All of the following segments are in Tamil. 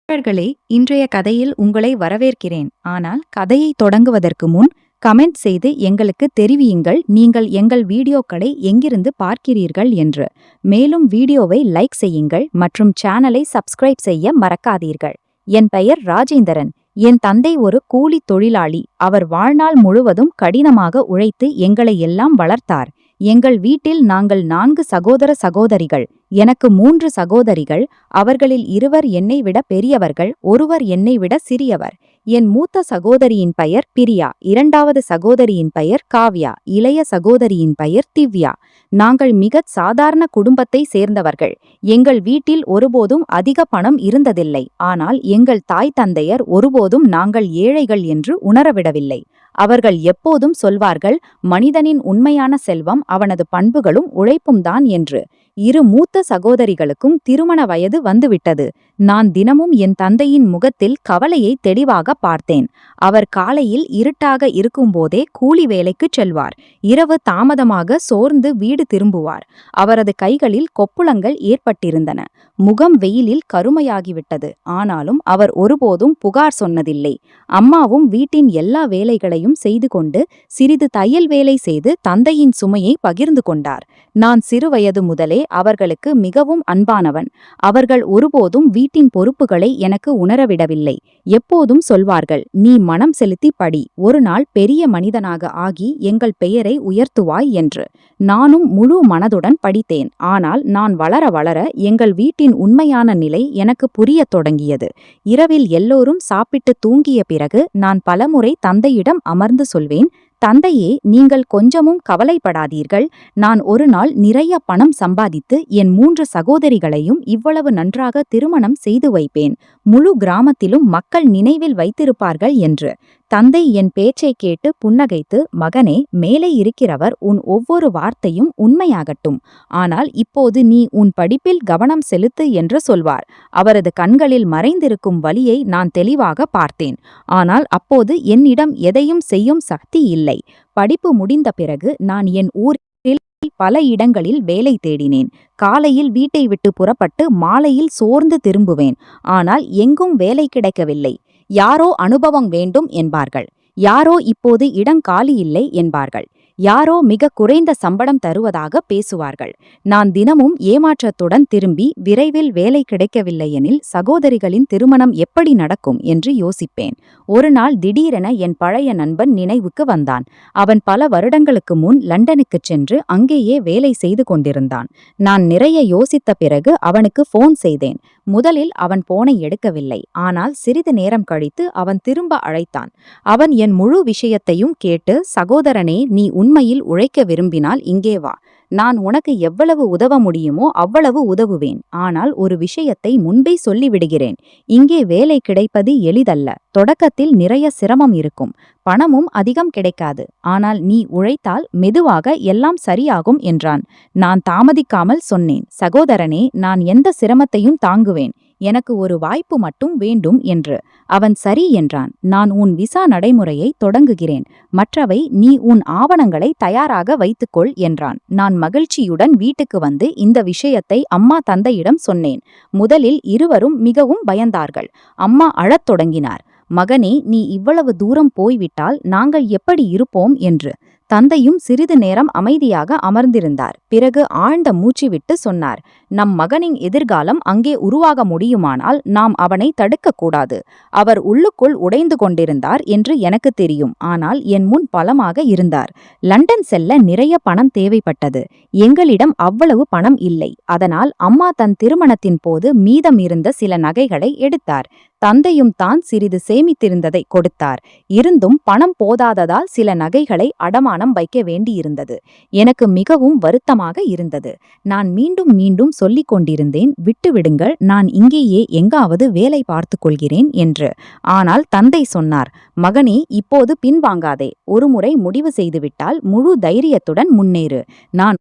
நண்பர்களே, இன்றைய கதையில் உங்களை வரவேற்கிறேன். ஆனால் கதையை தொடங்குவதற்கு முன் கமெண்ட் செய்து எங்களுக்கு தெரிவியுங்கள் நீங்கள் எங்கள் வீடியோக்களை எங்கிருந்து பார்க்கிறீர்கள் என்று. மேலும் வீடியோவை லைக் செய்யுங்கள் மற்றும் சேனலை சப்ஸ்கிரைப் செய்ய மறக்காதீர்கள். என் பெயர் ராஜேந்திரன். என் தந்தை ஒரு கூலித் தொழிலாளி. அவர் வாழ்நாள் முழுவதும் கடினமாக உழைத்து எங்களை எல்லாம் வளர்த்தார். எங்கள் வீட்டில் நாங்கள் 4 சகோதரிகள். எனக்கு 3 சகோதரிகள். அவர்களில் இருவர் என்னை விட பெரியவர்கள், ஒருவர் என்னை விட சிறியவர். என் மூத்த சகோதரியின் பெயர் பிரியா, இரண்டாவது சகோதரியின் பெயர் காவ்யா, இளைய சகோதரியின் பெயர் திவ்யா. நாங்கள் மிகச் சாதாரண குடும்பத்தை சேர்ந்தவர்கள். எங்கள் வீட்டில் ஒருபோதும் அதிக பணம் இருந்ததில்லை. ஆனால் எங்கள் தாய் தந்தையர் ஒருபோதும் நாங்கள் ஏழைகள் என்று உணரவிடவில்லை. அவர்கள் எப்போதும் சொல்வார்கள், மனிதனின் உண்மையான செல்வம் அவனது பண்புகளும் உழைப்பும்தான் என்று. இரு மூத்த சகோதரிகளுக்கும் திருமண வயது வந்துவிட்டது. நான் தினமும் என் தந்தையின் முகத்தில் கவலையை தெளிவாக பார்த்தேன். அவர் காலையில் இருட்டாக இருக்கும்போதே கூலி வேலைக்குச் செல்வார். இரவு தாமதமாக சோர்ந்து வீடு திரும்புவார். அவரது கைகளில் கொப்புளங்கள் ஏற்பட்டிருந்தன. முகம் வெயிலில் கருமையாகிவிட்டது. ஆனாலும் அவர் ஒருபோதும் புகார் சொன்னதில்லை. அம்மாவும் வீட்டின் எல்லா வேலைகளையும் செய்து கொண்டு சிறிது தையல் வேலை செய்து தந்தையின் சுமையை பகிர்ந்து கொண்டார். நான் சிறுவயது முதலே அவர்களுக்கு மிகவும் அன்பானவன். அவர்கள் ஒருபோதும் வீட்டின் பொறுப்புகளை எனக்கு உணரவிடவில்லை. எப்போதும் சொல்வார்கள், நீ மனம் செலுத்தி படி, ஒரு நாள் பெரிய மனிதனாக ஆகி எங்கள் பெயரை உயர்த்துவாய் என்று. நானும் முழு மனதுடன் படித்தேன். ஆனால் நான் வளர வளர எங்கள் வீட்டின் உண்மையான நிலை எனக்கு புரியத் தொடங்கியது. இரவில் எல்லோரும் சாப்பிட்டு தூங்கிய பிறகு நான் பலமுறை தந்தையிடம் அமர்ந்து சொல்வேன், தந்தையே, நீங்கள் கொஞ்சமும் கவலைப்படாதீர்கள். நான் ஒரு நாள் நிறைய பணம் சம்பாதித்து என் 3 சகோதரிகளையும் இவ்வளவு நன்றாக திருமணம் செய்து வைப்பேன். முழு கிராமத்திலும் மக்கள் நினைவில் வைத்திருப்பார்கள் என்று. தந்தை என் பேச்சை கேட்டு புன்னகைத்து, மகனே, மேலே இருக்கிறவர் உன் ஒவ்வொரு வார்த்தையும் உண்மையாகட்டும். ஆனால் இப்போது நீ உன் படிப்பில் கவனம் செலுத்து என்று சொல்வார். அவரது கண்களில் மறைந்திருக்கும் வலியை நான் தெளிவாக பார்த்தேன். ஆனால் அப்போது என்னிடம் எதையும் செய்யும் சக்தி இல்லை. படிப்பு முடிந்த பிறகு நான் என் ஊரில் பல இடங்களில் வேலை தேடினேன். காலையில் வீட்டை விட்டு புறப்பட்டு மாலையில் சோர்ந்து திரும்புவேன். ஆனால் எங்கும் வேலை கிடைக்கவில்லை. யாரோ அனுபவம் வேண்டும் என்பார்கள். யாரோ இப்போது இடம் காலி இல்லை என்பார்கள். யாரோ மிக குறைந்த சம்பளம் தருவதாக பேசுவார்கள். நான் தினமும் ஏமாற்றத்துடன் திரும்பி விரைவில் வேலை கிடைக்கவில்லையெனில் சகோதரிகளின் திருமணம் எப்படி நடக்கும் என்று யோசிப்பேன். ஒரு நாள் திடீரென என் பழைய நண்பன் நினைவுக்கு வந்தான். அவன் பல வருடங்களுக்கு முன் லண்டனுக்குச் சென்று அங்கேயே வேலை செய்து கொண்டிருந்தான். நான் நிறைய யோசித்த பிறகு அவனுக்கு போன் செய்தேன். முதலில் அவன் போனை எடுக்கவில்லை. ஆனால் சிறிது நேரம் கழித்து அவன் திரும்ப அழைத்தான். அவன் என் முழு விஷயத்தையும் கேட்டு, சகோதரனே, நீ உண்மையில் உழைக்க விரும்பினால் இங்கே வா. நான் உனக்கு எவ்வளவு உதவ முடியுமோ அவ்வளவு உதவுவேன். ஆனால் ஒரு விஷயத்தை முன்பே சொல்லிவிடுகிறேன். இங்கே வேலை கிடைப்பது எளிதல்ல. தொடக்கத்தில் நிறைய சிரமம் இருக்கும். பணமும் அதிகம் கிடைக்காது. ஆனால் நீ உழைத்தால் மெதுவாக எல்லாம் சரியாகும் என்றான். நான் தாமதிக்காமல் சொன்னேன், சகோதரனே, நான் எந்த சிரமத்தையும் தாங்குவேன். எனக்கு ஒரு வாய்ப்பு மட்டும் வேண்டும் என்று. அவன் சரி என்றான். நான் உன் விசா நடைமுறையை தொடங்குகிறேன். மற்றவை நீ உன் ஆவணங்களை தயாராக வைத்துக்கொள் என்றான். நான் மகிழ்ச்சியுடன் வீட்டுக்கு வந்து இந்த விஷயத்தை அம்மா தந்தையிடம் சொன்னேன். முதலில் இருவரும் மிகவும் பயந்தார்கள். அம்மா அழத் தொடங்கினார். மகனே, நீ இவ்வளவு தூரம் போய்விட்டால் நாங்கள் எப்படி இருப்போம் என்று. தந்தையும் சிறிது நேரம் அமைதியாக அமர்ந்திருந்தார். பிறகு ஆழ்ந்த மூச்சு விட்டு சொன்னார், நம் மகனின் எதிர்காலம் அங்கே உருவாக முடியுமானால் நாம் அவனை தடுக்கக்கூடாது. அவர் உள்ளுக்குள் உடைந்து கொண்டிருந்தார் என்று எனக்கு தெரியும். ஆனால் என் முன் பலமாக இருந்தார். லண்டன் செல்ல நிறைய பணம் தேவைப்பட்டது. எங்களிடம் அவ்வளவு பணம் இல்லை. அதனால் அம்மா தன் திருமணத்தின் போது மீதம் இருந்த சில நகைகளை எடுத்தார். தந்தையும் தான் சிறிது சேமித்திருந்ததை கொடுத்தார். இருந்தும் பணம் போதாததால் சில நகைகளை அடமானம் வைக்க வேண்டியிருந்தது. எனக்கு மிகவும் வருத்தமாக இருந்தது. நான் மீண்டும் மீண்டும் சொல்லிக் கொண்டிருந்தேன், விட்டுவிடுங்கள், நான் இங்கேயே எங்காவது வேலை பார்த்து கொள்கிறேன் என்று. ஆனால் தந்தை சொன்னார், மகனே, இப்போது பின்வாங்காதே. ஒருமுறை முடிவு செய்துவிட்டால் முழு தைரியத்துடன் முன்னேறு. நான்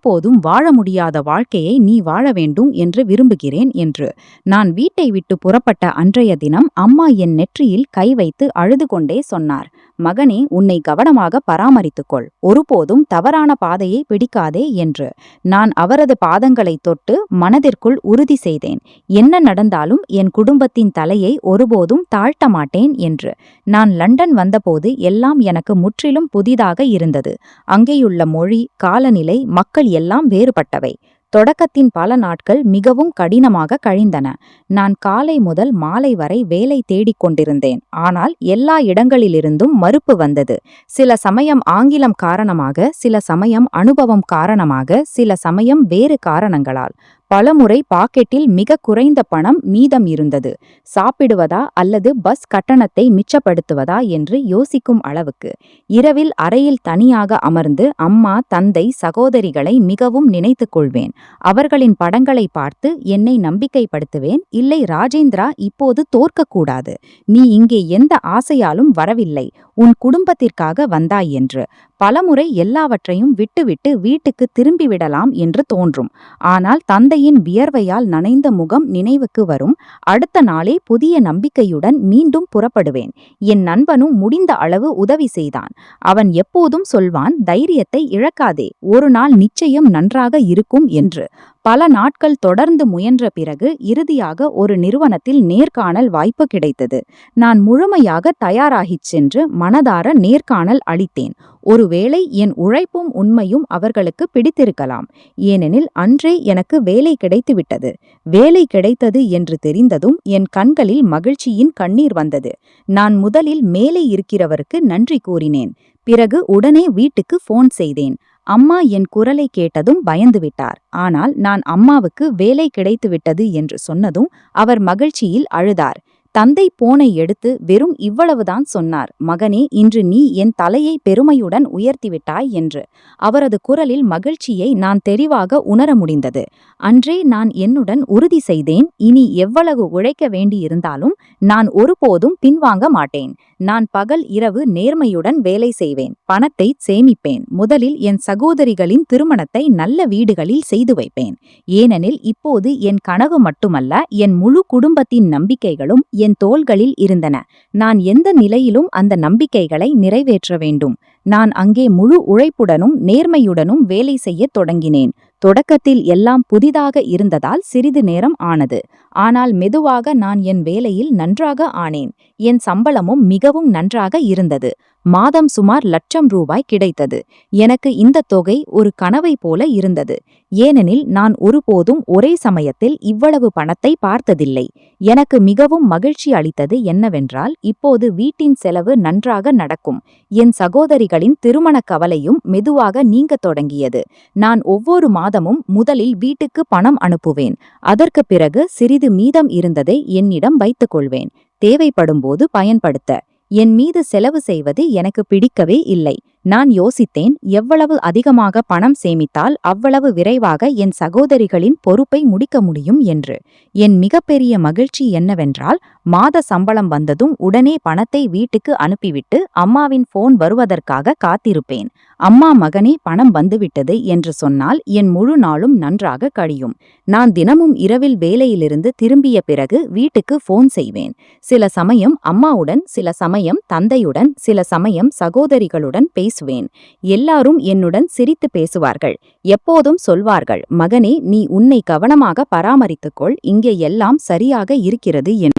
போதும் வாழ முடியாத வாழ்க்கையை நீ வாழ வேண்டும் என்று விரும்புகிறேன் என்று. நான் வீட்டை விட்டு புறப்பட்ட அன்றைய தினம் அம்மா என் நெற்றியில் கை வைத்து அழுது கொண்டே சொன்னார், மகனே, உன்னை கவனமாக பராமரித்துக்கொள், ஒருபோதும் தவறான பாதையை பிடிக்காதே என்று. நான் அவரது பாதங்களை தொட்டு மனதிற்குள் உறுதி செய்தேன், என்ன நடந்தாலும் என் குடும்பத்தின் தலையை ஒருபோதும் தாழ்த்த மாட்டேன் என்று. நான் லண்டன் வந்தபோது எல்லாம் எனக்கு முற்றிலும் புதிதாக இருந்தது. அங்கேயுள்ள மொழி, காலநிலை, மக்கள் எல்லாம் வேறுபட்டவை. தொடக்கத்தின் பல நாட்கள் மிகவும் கடினமாக கழிந்தன. நான் காலை முதல் மாலை வரை வேலை தேடிக் கொண்டிருந்தேன். ஆனால் எல்லா இடங்களிலிருந்தும் மறுப்பு வந்தது. சில சமயம் ஆங்கிலம் காரணமாக, சில சமயம் அனுபவம் காரணமாக, சில சமயம் வேறு காரணங்களால். பலமுறை பாக்கெட்டில் மிக குறைந்த பணம் மீதம் இருந்தது. சாப்பிடுவதா அல்லது பஸ் கட்டணத்தை மிச்சப்படுத்துவதா என்று யோசிக்கும் அளவுக்கு. இரவில் அறையில் தனியாக அமர்ந்து அம்மா, தந்தை, சகோதரிகளை மிகவும் நினைத்துக் கொள்வேன். அவர்களின் படங்களை பார்த்து என்னை நம்பிக்கைப்படுத்துவேன். இல்லை ராஜேந்திரா, இப்போது தோற்கக்கூடாது. நீ இங்கே எந்த ஆசையாலும் வரவில்லை, உன் குடும்பத்திற்காக வந்தாய் என்று. பலமுறை எல்லாவற்றையும் விட்டுவிட்டு வீட்டுக்கு திரும்பிவிடலாம் என்று தோன்றும். ஆனால் தந்தையின் வியர்வையால் நனைந்த முகம் நினைவுக்கு வரும். அடுத்த நாளே புதிய நம்பிக்கையுடன் மீண்டும் புறப்படுவேன். என் நண்பனும் முடிந்த அளவு உதவி செய்தான். அவன் எப்போதும் சொல்வான், தைரியத்தை இழக்காதே, ஒரு நாள் நிச்சயம் நன்றாக இருக்கும் என்று. பல நாட்கள் தொடர்ந்து முயன்ற பிறகு இறுதியாக ஒரு நிறுவனத்தில் நேர்காணல் வாய்ப்பு கிடைத்தது. நான் முழுமையாக தயாராகிச் சென்று மனதார நேர்காணல் அளித்தேன். ஒருவேளை என் உழைப்பும் உண்மையும் அவர்களுக்கு பிடித்திருக்கலாம். ஏனெனில் அன்றே எனக்கு வேலை கிடைத்துவிட்டது. வேலை கிடைத்தது என்று தெரிந்ததும் என் கண்களில் மகிழ்ச்சியின் கண்ணீர் வந்தது. நான் முதலில் மேலே இருக்கிறவருக்கு நன்றி கூறினேன். பிறகு உடனே வீட்டுக்கு போன் செய்தேன். அம்மா என் குரலை கேட்டதும் பயந்துவிட்டார். ஆனால் நான் அம்மாவுக்கு வேலை கிடைத்துவிட்டது என்று சொன்னதும் அவர் மகிழ்ச்சியில் அழுதார். தந்தை போனை எடுத்து வெறும் இவ்வளவுதான் சொன்னார், மகனே, இன்று நீ என் தலையை பெருமையுடன் உயர்த்திவிட்டாய் என்று. அவரது குரலில் மகிழ்ச்சியை நான் தெளிவாக உணர முடிந்தது. அன்றே நான் என்னுடன் உறுதி செய்தேன், இனி எவ்வளவு உழைக்க வேண்டியிருந்தாலும் நான் ஒருபோதும் பின்வாங்க மாட்டேன். நான் பகல் இரவு நேர்மையுடன் வேலை செய்வேன், பணத்தை சேமிப்பேன். முதலில் என் சகோதரிகளின் திருமணத்தை நல்ல வீடுகளில் செய்து வைப்பேன். ஏனெனில் இப்போது என் கனவு மட்டுமல்ல, என் முழு குடும்பத்தின் நம்பிக்கைகளும் என் தோள்களில் இருந்தன. நான் எந்த நிலையிலும் அந்த நம்பிக்கைகளை நிறைவேற்ற வேண்டும். நான் அங்கே முழு உழைப்புடனும் நேர்மையுடனும் வேலை செய்யத் தொடங்கினேன். தொடக்கத்தில் எல்லாம் புதிதாக இருந்ததால் சிறிது நேரம் ஆனது. ஆனால் மெதுவாக நான் என் வேலையில் நன்றாக ஆனேன். என் சம்பளமும் மிகவும் நன்றாக இருந்தது. மாதம் சுமார் ₹1,00,000 கிடைத்தது. எனக்கு இந்த தொகை ஒரு கனவை போல இருந்தது. ஏனெனில் நான் ஒருபோதும் ஒரே சமயத்தில் இவ்வளவு பணத்தை பார்த்ததில்லை. எனக்கு மிகவும் மகிழ்ச்சி அளித்தது என்னவென்றால், இப்போது வீட்டின் செலவு நன்றாக நடக்கும். என் சகோதரிகளின் திருமண கவலையும் மெதுவாக நீங்கத் தொடங்கியது. நான் ஒவ்வொரு மாதமும் முதலில் வீட்டுக்கு பணம் அனுப்புவேன். அதற்கு பிறகு சிறிது மீதம் இருந்ததை என்னிடம் வைத்துக் கொள்வேன், தேவைப்படும்போது பயன்படுத்த. என் மீது செலவு செய்வது எனக்கு பிடிக்கவே இல்லை. நான் யோசித்தேன், எவ்வளவு அதிகமாக பணம் சேமித்தால் அவ்வளவு விரைவாக என் சகோதரிகளின் பொறுப்பை முடிக்க முடியும் என்று. என் மிகப்பெரிய மகிழ்ச்சி என்னவென்றால், மாத சம்பளம் வந்ததும் உடனே பணத்தை வீட்டுக்கு அனுப்பிவிட்டு அம்மாவின் போன் வருவதற்காக காத்திருப்பேன். அம்மா, மகனே, பணம் வந்துவிட்டது என்று சொன்னால் என் முழு நாளும் நன்றாக கழியும். நான் தினமும் இரவில் வேலையிலிருந்து திரும்பிய பிறகு வீட்டுக்கு போன் செய்வேன். சில சமயம் அம்மாவுடன், சில சமயம் தந்தையுடன், சில சமயம் சகோதரிகளுடன் பேசுவேன். எல்லாரும் என்னுடன் சிரித்து பேசுவார்கள். எப்போதும் சொல்வார்கள், மகனே, நீ உன்னை கவனமாக பராமரித்துக்கொள், இங்கே எல்லாம் சரியாக இருக்கிறது என்று.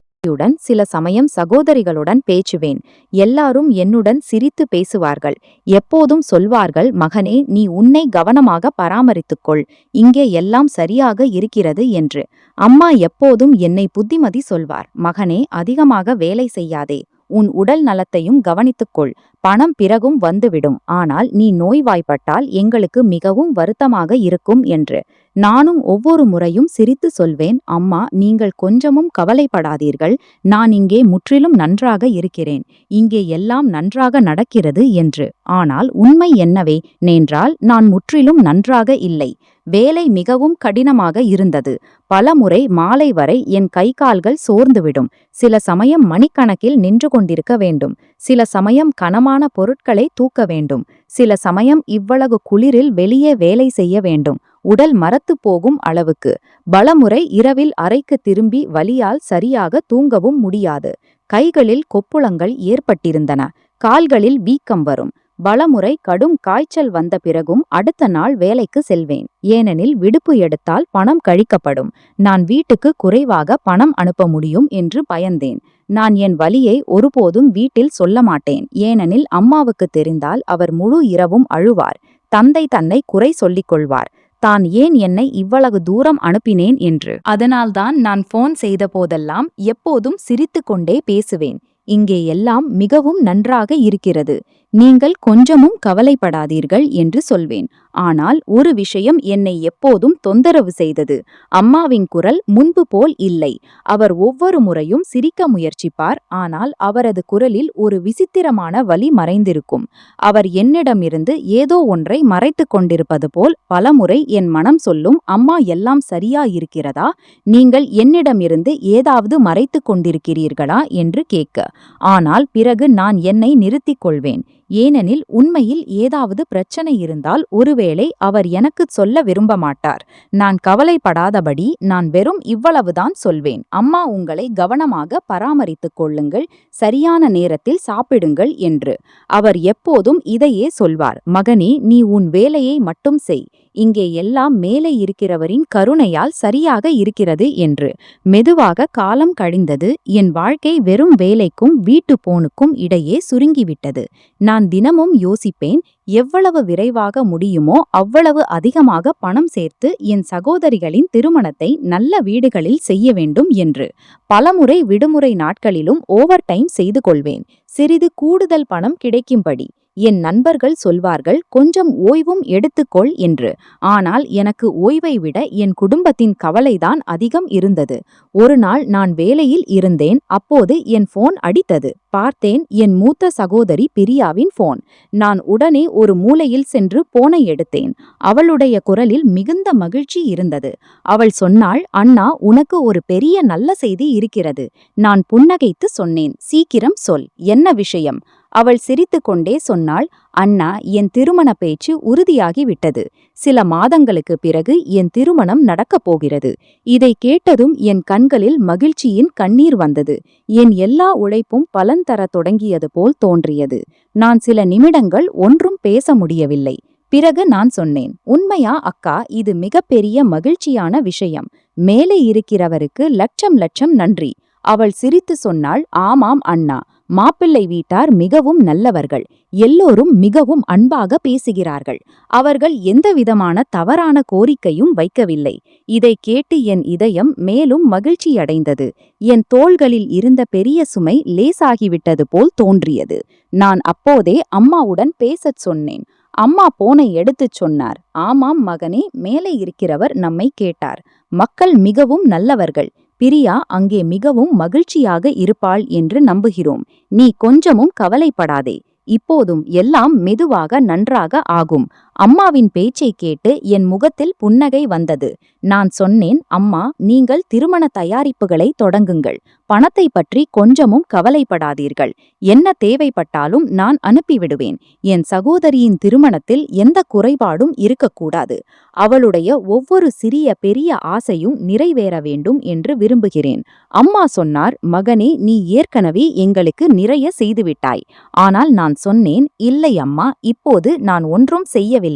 சில சமயம் சகோதரிகளுடன் பேசுவேன். எல்லாரும் என்னுடன் சிரித்து பேசுவார்கள். எப்போதும் சொல்வார்கள், மகனே, நீ உன்னை கவனமாக பராமரித்துக்கொள், இங்கே எல்லாம் சரியாக இருக்கிறது என்று. அம்மா எப்போதும் என்னை புத்திமதி சொல்வார், மகனே, அதிகமாக வேலை செய்யாதே, உன் உடல் நலத்தையும் கவனித்துக்கொள், பணம் பிறகும் வந்துவிடும், ஆனால் நீ நோய்வாய்ப்பட்டால் எங்களுக்கு மிகவும் வருத்தமாக இருக்கும் என்று. நானும் ஒவ்வொரு முறையும் சிரித்து சொல்வேன், அம்மா நீங்கள் கொஞ்சமும் கவலைப்படாதீர்கள், நான் இங்கே முற்றிலும் நன்றாக இருக்கிறேன், இங்கே எல்லாம் நன்றாக நடக்கிறது என்று. ஆனால் உண்மை என்னவே நேன்றால் நான் முற்றிலும் நன்றாக இல்லை. வேலை மிகவும் கடினமாக இருந்தது. பலமுறை மாலை வரை என் கை கால்கள் சோர்ந்துவிடும். சில சமயம் மணிக்கணக்கில் நின்று கொண்டிருக்க வேண்டும். சில சமயம் கனமான பொருட்களை தூக்க வேண்டும். சில சமயம் இவ்வளவு குளிரில் வெளியே வேலை செய்ய வேண்டும். உடல் மரத்து போகும் அளவுக்கு. பலமுறை இரவில் அறைக்கு திரும்பி வலியால் சரியாக தூங்கவும் முடியாது. கைகளில் கொப்புளங்கள் ஏற்பட்டிருந்தன. கால்களில் வீக்கம் வரும். பலமுறை கடும் காய்ச்சல் வந்த பிறகும் அடுத்த நாள் வேலைக்கு செல்வேன். ஏனெனில் விடுப்பு எடுத்தால் பணம் கழிக்கப்படும். நான் வீட்டுக்கு குறைவாக பணம் அனுப்ப முடியும் என்று பயந்தேன். நான் என் வலியை ஒருபோதும் வீட்டில் சொல்ல மாட்டேன். ஏனெனில் அம்மாவுக்கு தெரிந்தால் அவர் முழு இரவும் அழுவார். தந்தை தன்னை குறை சொல்லிக் கொள்வார். தான் ஏன் என்னை இவ்வளவு தூரம் அனுப்பினேன் என்று. அதனால்தான் நான் போன் செய்த போதெல்லாம் எப்போதும் சிரித்து கொண்டே பேசுவேன். இங்கே எல்லாம் மிகவும் நன்றாக இருக்கிறது, நீங்கள் கொஞ்சமும் கவலைப்படாதீர்கள் என்று சொல்வேன். ஆனால் ஒரு விஷயம் என்னை எப்போதும் தொந்தரவு செய்தது. அம்மாவின் குரல் முன்பு போல் இல்லை. அவர் ஒவ்வொரு முறையும் சிரிக்க முயற்சிப்பார். ஆனால் அவரது குரலில் ஒரு விசித்திரமான வலி மறைந்திருக்கும். அவர் என்னிடமிருந்து ஏதோ ஒன்றை மறைத்து கொண்டிருப்பது போல் பலமுறை என் மனம் சொல்லும், அம்மா எல்லாம் சரியா இருக்கிறதா, நீங்கள் என்னிடமிருந்து ஏதாவது மறைத்து கொண்டிருக்கிறீர்களா என்று கேட்க. ஆனால் பிறகு நான் என்னை நிறுத்திக் கொள்வேன். ஏனெனில் உண்மையில் ஏதாவது பிரச்சனை இருந்தால் ஒருவேளை அவர் எனக்கு சொல்ல விரும்ப மாட்டார். நான் கவலைப்படாதபடி நான் வெறும் இவ்வளவுதான் சொல்வேன், அம்மா உங்களை கவனமாக பராமரித்துக் கொள்ளுங்கள், சரியான நேரத்தில் சாப்பிடுங்கள் என்று. அவர் எப்போதும் இதையே சொல்வார், மகனே நீ உன் வேலையை மட்டும் செய், இங்கே எல்லாம் மேலே இருக்கிறவரின் கருணையால் சரியாக இருக்கிறது என்று. மெதுவாக காலம் கழிந்தது. என் வாழ்க்கை வெறும் வேலைக்கும் வீட்டு போனுக்கும் இடையே சுருங்கிவிட்டது. நான் தினமும் யோசிப்பேன், எவ்வளவு விரைவாக முடியுமோ அவ்வளவு அதிகமாக பணம் சேர்த்து என் சகோதரிகளின் திருமணத்தை நல்ல வீடுகளில் செய்ய வேண்டும் என்று. பலமுறை விடுமுறை நாட்களிலும் ஓவர் டைம் செய்து கொள்வேன், சிறிது கூடுதல் பணம் கிடைக்கும்படி. என் நண்பர்கள் சொல்வார்கள், கொஞ்சம் ஓய்வும் எடுத்துக்கொள் என்று. ஆனால் எனக்கு ஓய்வை விட என் குடும்பத்தின் கவலைதான் அதிகம் இருந்தது. ஒரு நாள் நான் வேலையில் இருந்தேன். அப்போது என் போன் அடித்தது. பார்த்தேன், என் மூத்த சகோதரி பிரியாவின் போன். நான் உடனே ஒரு மூலையில் சென்று போனை எடுத்தேன். அவளுடைய குரலில் மிகுந்த மகிழ்ச்சி இருந்தது. அவள் சொன்னாள், அண்ணா உனக்கு ஒரு பெரிய நல்ல செய்தி இருக்கிறது. நான் புன்னகைத்து சொன்னேன், சீக்கிரம் சொல், என்ன விஷயம்? அவள் சிரித்துக்கொண்டே சொன்னாள், அண்ணா என் திருமண பேச்சு உறுதியாகிவிட்டது. சில மாதங்களுக்கு பிறகு என் திருமணம் நடக்கப் போகிறது. இதை கேட்டதும் என் கண்களில் மகிழ்ச்சியின் கண்ணீர் வந்தது. என் எல்லா உழைப்பும் பலன் தரத் தொடங்கியது போல் தோன்றியது. நான் சில நிமிடங்கள் ஒன்றும் பேச முடியவில்லை. பிறகு நான் சொன்னேன், உண்மையா அக்கா, இது மிகப்பெரிய மகிழ்ச்சியான விஷயம். மேலே இருக்கிறவருக்கு லட்சம் லட்சம் நன்றி. அவள் சிரித்து சொன்னாள், ஆமாம் அண்ணா, மாப்பிள்ளை வீட்டார் மிகவும் நல்லவர்கள். எல்லோரும் மிகவும் அன்பாக பேசுகிறார்கள். அவர்கள் எந்தவிதமான தவறான கோரிக்கையும் வைக்கவில்லை. இதை கேட்டு என் இதயம் மேலும் மகிழ்ச்சியடைந்தது. என் தோள்களில் இருந்த பெரிய சுமை லேசாகிவிட்டது போல் தோன்றியது. நான் அப்போதே அம்மாவுடன் பேசச் சொன்னேன். அம்மா போனை எடுத்துச் சொன்னார், ஆமாம் மகனே, மேலே இருக்கிறவர் நம்மை கேட்டார். மக்கள் மிகவும் நல்லவர்கள். பிரியா அங்கே மிகவும் மகிழ்ச்சியாக இருப்பாள் என்று நம்புகிறோம். நீ கொஞ்சமும் கவலைப்படாதே. இப்போதும் எல்லாம் மெதுவாக நன்றாக ஆகும். அம்மாவின் பேச்சை கேட்டு என் முகத்தில் புன்னகை வந்தது. நான் சொன்னேன், அம்மா நீங்கள் திருமண தயாரிப்புகளை தொடங்குங்கள். பணத்தை பற்றி கொஞ்சமும் கவலைப்படாதீர்கள். என்ன தேவைப்பட்டாலும் நான் அனுப்பிவிடுவேன். என் சகோதரியின் திருமணத்தில் எந்த குறைபாடும் இருக்கக்கூடாது. அவளுடைய ஒவ்வொரு சிறிய பெரிய ஆசையும் நிறைவேற வேண்டும் என்று விரும்புகிறேன். அம்மா சொன்னார், மகனே நீ ஏற்கனவே எங்களுக்கு நிறைய செய்துவிட்டாய். ஆனால் நான் சொன்னேன், இல்லை அம்மா, இப்போது நான் ஒன்றும் செய்யவில்லை.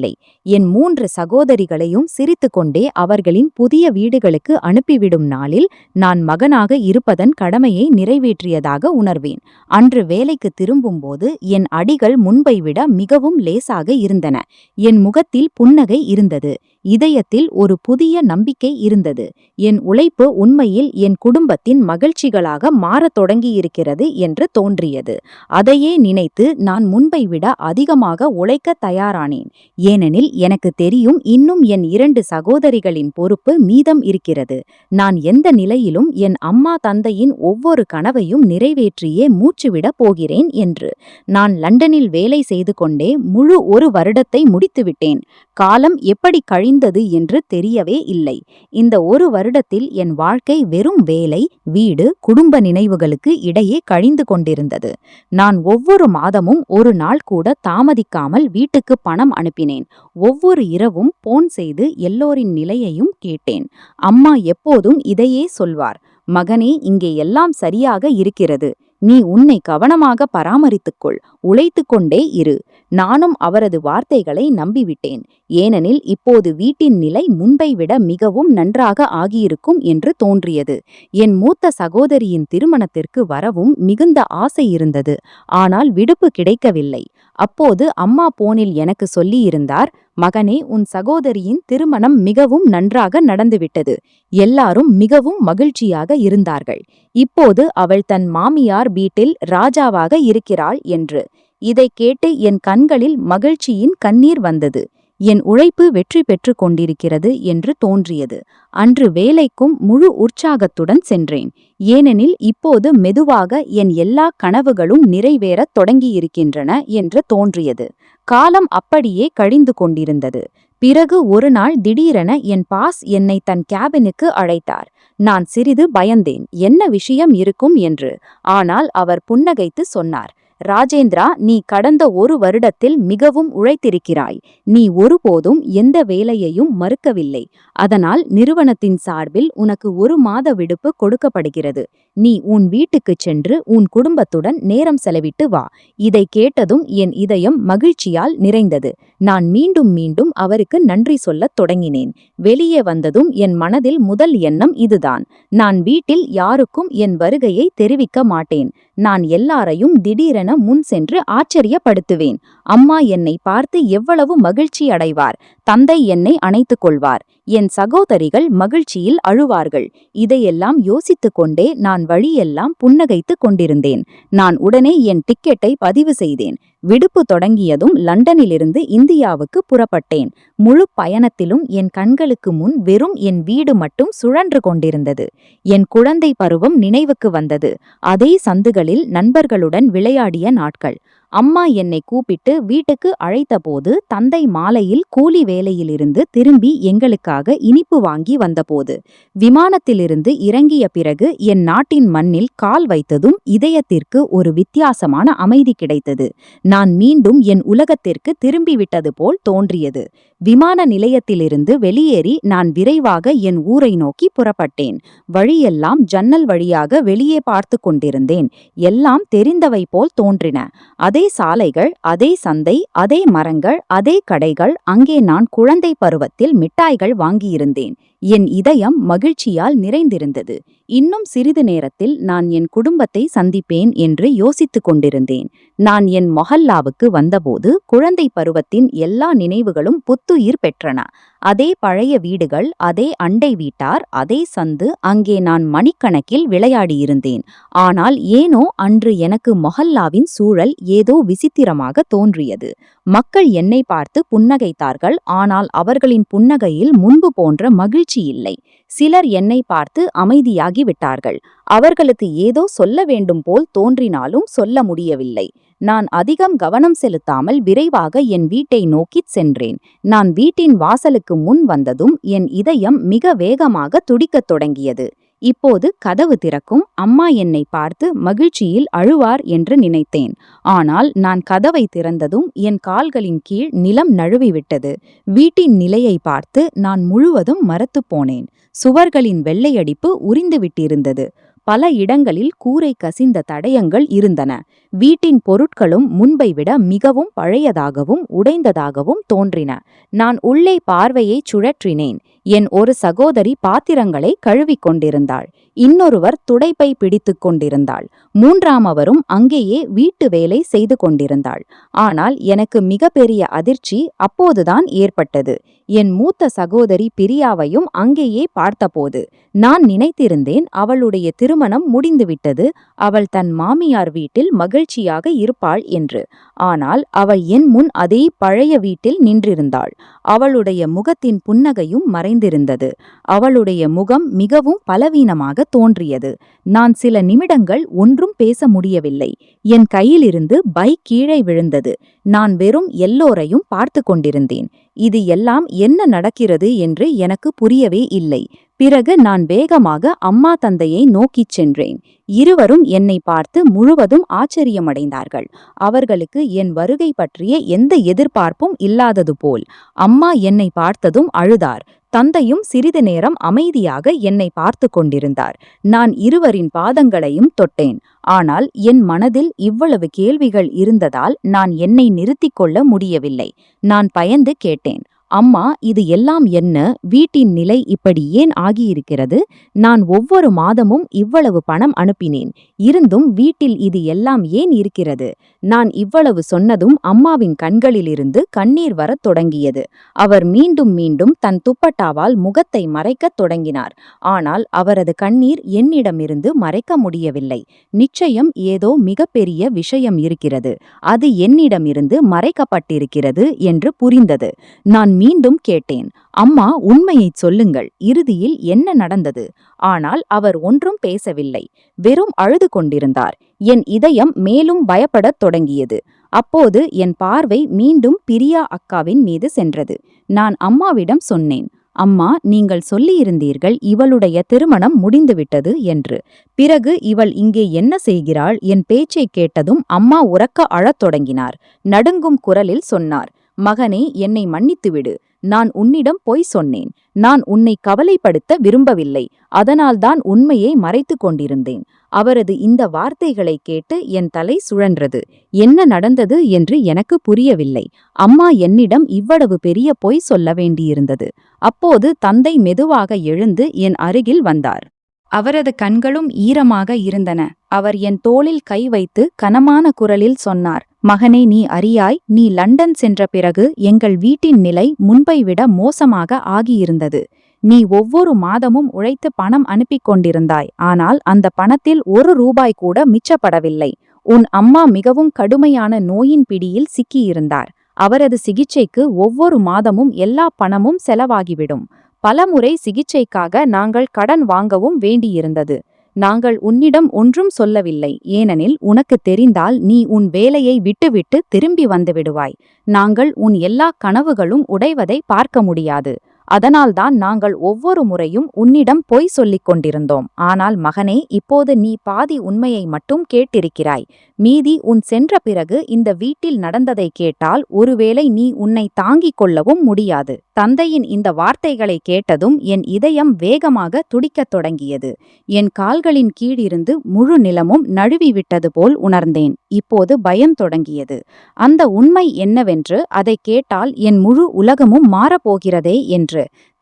என் 3 சகோதரிகளையும் சிரித்துக்கொண்டே அவர்களின் புதிய வீடுகளுக்கு அனுப்பிவிடும் நாளில் நான் மகனாக இருப்பதன் கடமையை நிறைவேற்றியதாக உணர்வேன். அன்று வேலைக்கு திரும்பும்போது என் அடிகள் முன்பை விட மிகவும் லேசாக இருந்தன. என் முகத்தில் புன்னகை இருந்தது. இதயத்தில் ஒரு புதிய நம்பிக்கை இருந்தது. என் உழைப்பு உண்மையில் என் குடும்பத்தின் மகிழ்ச்சிகளாக மாறத் தொடங்கியிருக்கிறது என்று தோன்றியது. அதையே நினைத்து நான் முன்பை விட அதிகமாக உழைக்க தயாரானேன். ஏனெனில் எனக்கு தெரியும், இன்னும் என் 2 சகோதரிகளின் பொறுப்பு மீதம் இருக்கிறது. நான் எந்த நிலையிலும் என் அம்மா தந்தையின் ஒவ்வொரு கனவையும் நிறைவேற்றியே மூச்சுவிடப் போகிறேன் என்று. நான் லண்டனில் வேலை செய்து கொண்டே முழு 1 வருடத்தை முடித்துவிட்டேன். காலம் எப்படி கழிந்தது என்று தெரியவே இல்லை. இந்த 1 வருடத்தில் என் வாழ்க்கை வெறும் வேலை, வீடு, குடும்ப நினைவுகளுக்கு இடையே கழிந்து கொண்டிருந்தது. நான் ஒவ்வொரு மாதமும் 1 நாள் கூட தாமதிக்காமல் வீட்டுக்கு பணம் அனுப்பினேன். ஒவ்வொரு இரவும் போன் செய்து எல்லோரின் நிலையையும் கேட்டேன். அம்மா எப்போதும் இதையே சொல்வார்: மகனே, இங்கே எல்லாம் சரியாக இருக்கிறது. நீ உன்னை கவனமாக பராமரித்துக்கொள், உழைத்துக் கொண்டே இரு. நானும் அவரது வார்த்தைகளை நம்பிவிட்டேன். ஏனெனில் இப்போது வீட்டின் நிலை முன்பை விட மிகவும் நன்றாக ஆகியிருக்கும் என்று தோன்றியது. என் மூத்த சகோதரியின் திருமணத்திற்கு வரவும் மிகுந்த ஆசை இருந்தது. ஆனால் விடுப்பு கிடைக்கவில்லை. அப்போது அம்மா போனில் எனக்கு சொல்லியிருந்தார்: மகனே, உன் சகோதரியின் திருமணம் மிகவும் நன்றாக நடந்துவிட்டது. எல்லாரும் மிகவும் மகிழ்ச்சியாக இருந்தார்கள். இப்போது அவள் தன் மாமியார் வீட்டில் ராஜாவாக இருக்கிறாள் என்று. இதை கேட்டு என் கண்களில் மகிழ்ச்சியின் கண்ணீர் வந்தது. என் உழைப்பு வெற்றி பெற்று கொண்டிருக்கிறது என்று தோன்றியது. அன்று வேலைக்கும் முழு உற்சாகத்துடன் சென்றேன். ஏனெனில் இப்போது மெதுவாக என் எல்லா கனவுகளும் நிறைவேறத் தொடங்கியிருக்கின்றன என்று தோன்றியது. காலம் அப்படியே கழிந்து கொண்டிருந்தது. பிறகு ஒரு நாள் திடீரென என் பாஸ் என்னை தன் கேபினுக்கு அழைத்தார். நான் சிறிது பயந்தேன், என்ன விஷயம் இருக்கும் என்று. ஆனால் அவர் புன்னகைத்து சொன்னார்: ராஜேந்திரா, நீ கடந்த 1 வருடத்தில் மிகவும் உழைத்திருக்கிறாய். நீ ஒருபோதும் எந்த வேலையையும் மறுக்கவில்லை. அதனால் நிறுவனத்தின் சார்பில் உனக்கு 1 மாத விடுப்பு கொடுக்கப்படுகிறது. நீ உன் வீட்டுக்குச் சென்று உன் குடும்பத்துடன் நேரம் செலவிட்டு வா. இதை கேட்டதும் என் இதயம் மகிழ்ச்சியால் நிறைந்தது. நான் மீண்டும் மீண்டும் அவருக்கு நன்றி சொல்லத் தொடங்கினேன். வெளியே வந்ததும் என் மனதில் முதல் எண்ணம் இதுதான்: நான் வீட்டில் யாருக்கும் என் வருகையை தெரிவிக்க மாட்டேன். நான் எல்லாரையும் திடீரென முன் சென்று ஆச்சரியப்படுத்துவேன். அம்மா என்னை பார்த்து எவ்வளவு மகிழ்ச்சி அடைவார். தந்தை என்னை அணைத்துக் கொள்வார். என் சகோதரிகள் மகிழ்ச்சியில் அழுவார்கள். இதையெல்லாம் யோசித்துக் கொண்டே நான் வழியெல்லாம் புன்னகைத்துக் கொண்டிருந்தேன். நான் உடனே என் டிக்கெட்டை பதிவு செய்தேன். விடுப்பு தொடங்கியதும் லண்டனிலிருந்து இந்தியாவுக்கு புறப்பட்டேன். முழு பயணத்திலும் என் கண்களுக்கு முன் வெறும் என் வீடு மட்டும் சுழன்று கொண்டிருந்தது. என் குழந்தை பருவம் நினைவுக்கு வந்தது. அதே சந்துகளில் நண்பர்களுடன் விளையாடிய நாட்கள். அம்மா என்னை கூப்பிட்டு வீட்டுக்கு அழைத்தபோது, தந்தை மாலையில் கூலி வேலையிலிருந்து திரும்பி எங்களுக்காக இனிப்பு வாங்கி வந்தபோது, விமானத்திலிருந்து இறங்கிய பிறகு என் நாட்டின் மண்ணில் கால் வைத்ததும் இதயத்திற்கு ஒரு வித்தியாசமான அமைதி கிடைத்தது. நான் மீண்டும் என் உலகத்திற்கு திரும்பிவிட்டது போல் தோன்றியது. விமான நிலையத்திலிருந்து வெளியேறி நான் விரைவாக என் ஊரை நோக்கி புறப்பட்டேன். வழியெல்லாம் ஜன்னல் வழியாக வெளியே பார்த்து கொண்டிருந்தேன். எல்லாம் தெரிந்தவை போல் தோன்றின. அதே சாலைகள், அதே சந்தை, அதே மரங்கள், அதே கடைகள். அங்கே நான் குழந்தை பருவத்தில் மிட்டாய்கள் வாங்கியிருந்தேன். என் இதயம் மகிழ்ச்சியால் நிறைந்திருந்தது. இன்னும் சிறிது நேரத்தில் நான் என் குடும்பத்தை சந்திப்பேன் என்று யோசித்துக் கொண்டிருந்தேன். நான் என் மொஹல்லாவுக்கு வந்தபோது குழந்தை பருவத்தின் எல்லா நினைவுகளும் புத்துயிர் பெற்றன. அதே பழைய வீடுகள், அதே அண்டை வீட்டார், அதே சந்து. அங்கே நான் மணிக்கணக்கில் விளையாடியிருந்தேன். ஆனால் ஏனோ அன்று எனக்கு மொஹல்லாவின் சூழல் ஏதோ விசித்திரமாக தோன்றியது. மக்கள் என்னை பார்த்து புன்னகைத்தார்கள். ஆனால் அவர்களின் புன்னகையில் முன்பு போன்ற மகிழ்ச்சி இல்லை. சிலர் என்னை பார்த்து அமைதியாகிவிட்டார்கள். அவர்களுக்கு ஏதோ சொல்ல வேண்டும் போல் தோன்றினாலும் சொல்ல முடியவில்லை. நான் அதிகம் கவனம் செலுத்தாமல் விரைவாக என் வீட்டை நோக்கிச் சென்றேன். நான் வீட்டின் வாசலுக்கு முன் வந்ததும் என் இதயம் மிக வேகமாக துடிக்கத் தொடங்கியது. இப்போது கதவு திறக்கும். அம்மா என்னை பார்த்து மகிழ்ச்சியில் அழுவார் என்று நினைத்தேன். ஆனால் நான் கதவை திறந்ததும் என் கால்களின் கீழ் நிலம் நழுவிவிட்டது. வீட்டின் நிலையை பார்த்து நான் முழுவதும் மரத்துப் போனேன். சுவர்களின் வெள்ளையடிப்பு உரிந்துவிட்டிருந்தது. பல இடங்களில் கூரை கசிந்த தடயங்கள் இருந்தன. வீட்டின் பொருட்களும் முன்பை விட மிகவும் பழையதாகவும் உடைந்ததாகவும் தோன்றின. நான் உள்ளே பார்வையை சுழற்றினேன். என் ஒரு சகோதரி பாத்திரங்களை கழுவிக் கொண்டிருந்தாள். இன்னொருவர் துடைப்பை பிடித்துக் கொண்டிருந்தாள். மூன்றாமவரும் அங்கேயே வீட்டு வேலை செய்து கொண்டிருந்தாள். ஆனால் எனக்கு மிகப்பெரிய அதிர்ச்சி அப்போதுதான் ஏற்பட்டது. என் மூத்த சகோதரி பிரியாவையும் அங்கேயே பார்த்தபோது நான் நினைத்திருந்தேன் அவளுடைய திருமணம் முடிந்துவிட்டது, அவள் தன் மாமியார் வீட்டில் மகிழ்ச்சியாக இருப்பாள் என்று. ஆனால் அவள் என் முன் அதே பழைய வீட்டில் நின்றிருந்தாள். அவளுடைய முகத்தின் புன்னகையும் மறைந்திருந்தது. அவளுடைய முகம் மிகவும் பலவீனமாக தோன்றியது. நான் சில நிமிடங்கள் ஒன்றும் பேச முடியவில்லை. என் கையிலிருந்து பைக் கீழே விழுந்தது. நான் வெறும் எல்லோரையும் பார்த்து கொண்டிருந்தேன். இது எல்லாம் என்ன நடக்கிறது என்று எனக்கு புரியவே இல்லை. பிறகு நான் வேகமாக அம்மா தந்தையை நோக்கிச் சென்றேன். இருவரும் என்னை பார்த்து முழுவதும் ஆச்சரியமடைந்தார்கள். அவர்களுக்கு என் வருகை பற்றிய எந்த எதிர்பார்ப்பும் இல்லாதது போல். அம்மா என்னை பார்த்ததும் அழுதார். தந்தையும் சிறிது நேரம் அமைதியாக என்னை பார்த்து கொண்டிருந்தார். நான் இருவரின் பாதங்களையும் தொட்டேன். ஆனால் என் மனதில் இவ்வளவு கேள்விகள் இருந்ததால் நான் என்னை நிறுத்திக் கொள்ள முடியவில்லை. நான் பயந்து கேட்டேன், அம்மா, இது எல்லாம் என்ன? வீட்டின் நிலை இப்படி ஏன் ஆகியிருக்கிறது? நான் ஒவ்வொரு மாதமும் இவ்வளவு பணம் அனுப்பினேன். இருந்தும் வீட்டில் இது எல்லாம் ஏன் இருக்கிறது? நான் இவ்வளவு சொன்னதும் அம்மாவின் கண்களிலிருந்து கண்ணீர் வரத் தொடங்கியது. அவர் மீண்டும் மீண்டும் தன் துப்பட்டாவால் முகத்தை மறைக்கத் தொடங்கினார். ஆனால் அவரது கண்ணீர் என்னிடமிருந்து மறைக்க முடியவில்லை. நிச்சயம் ஏதோ மிகப்பெரிய விஷயம் இருக்கிறது. அது என்னிடமிருந்து மறைக்கப்பட்டிருக்கிறது என்று புரிந்தது. நான் மீண்டும் கேட்டேன், அம்மா, உண்மையைச் சொல்லுங்கள், இறுதியில் என்ன நடந்தது? ஆனால் அவர் ஒன்றும் பேசவில்லை. வெறும் அழுது கொண்டிருந்தார். என் இதயம் மேலும் பயப்படத் தொடங்கியது. அப்போது என் பார்வை மீண்டும் பிரியா அக்காவின் மீது சென்றது. நான் அம்மாவிடம் சொன்னேன், அம்மா, நீங்கள் சொல்லியிருந்தீர்கள் இவளுடைய திருமணம் முடிந்துவிட்டது என்று. பிறகு இவள் இங்கே என்ன செய்கிறாள்? என் பேச்சைக் கேட்டதும் அம்மா உரக்க அழத் தொடங்கினார். நடுங்கும் குரலில் சொன்னார், மகனே, என்னை மன்னித்துவிடு. நான் உன்னிடம் பொய் சொன்னேன். நான் உன்னை கவலைப்படுத்த விரும்பவில்லை. அதனால்தான் உண்மையை மறைத்து கொண்டிருந்தேன். அவரது இந்த வார்த்தைகளை கேட்டு என் தலை சுழன்றது. என்ன நடந்தது என்று எனக்கு புரியவில்லை. அம்மா என்னிடம் இவ்வளவு பெரிய பொய் சொல்ல வேண்டியிருந்தது. அப்போது தந்தை மெதுவாக எழுந்து என் அருகில் வந்தார். அவரது கண்களும் ஈரமாக இருந்தன. அவர் என் தோளில் கை வைத்து கனமான குரலில் சொன்னார், மகனே, நீ அறியாய், நீ லண்டன் சென்ற பிறகு எங்கள் வீட்டின் நிலை முன்பை விட மோசமாக ஆகியிருந்தது. நீ ஒவ்வொரு மாதமும் உழைத்து பணம் அனுப்பிக் கொண்டிருந்தாய். ஆனால் அந்த பணத்தில் ₹1 கூட மிச்சப்படவில்லை. உன் அம்மா மிகவும் கடுமையான நோயின் பிடியில் சிக்கியிருந்தார். அவரது சிகிச்சைக்கு ஒவ்வொரு மாதமும் எல்லா பணமும் செலவாகிவிடும். பலமுறை சிகிச்சைக்காக நாங்கள் கடன் வாங்கவும் வேண்டியிருந்தது. நாங்கள் உன்னிடம் ஒன்றும் சொல்லவில்லை. ஏனெனில் உனக்கு தெரிந்தால் நீ உன் வேலையை விட்டுவிட்டு திரும்பி வந்து விடுவாய். நாங்கள் உன் எல்லா கனவுகளும் உடைவதை பார்க்க முடியாது. அதனால்தான் நாங்கள் ஒவ்வொரு முறையும் உன்னிடம் பொய் சொல்லிக் கொண்டிருந்தோம். ஆனால் மகனே, இப்போது நீ பாதி உண்மையை மட்டும் கேட்டிருக்கிறாய். மீதி உன் சென்ற பிறகு இந்த வீட்டில் நடந்ததை கேட்டால் ஒருவேளை நீ உன்னை தாங்கிக் கொள்ளவும் முடியாது. தந்தையின் இந்த வார்த்தைகளை கேட்டதும் என் இதயம் வேகமாக துடிக்கத் தொடங்கியது. என் கால்களின் கீழிருந்து முழு நிலமும் நழுவிவிட்டது போல் உணர்ந்தேன். இப்போது பயம் தொடங்கியது. அந்த உண்மை என்னவென்று, அதை கேட்டால் என் முழு உலகமும் மாறப்போகிறதே என்று.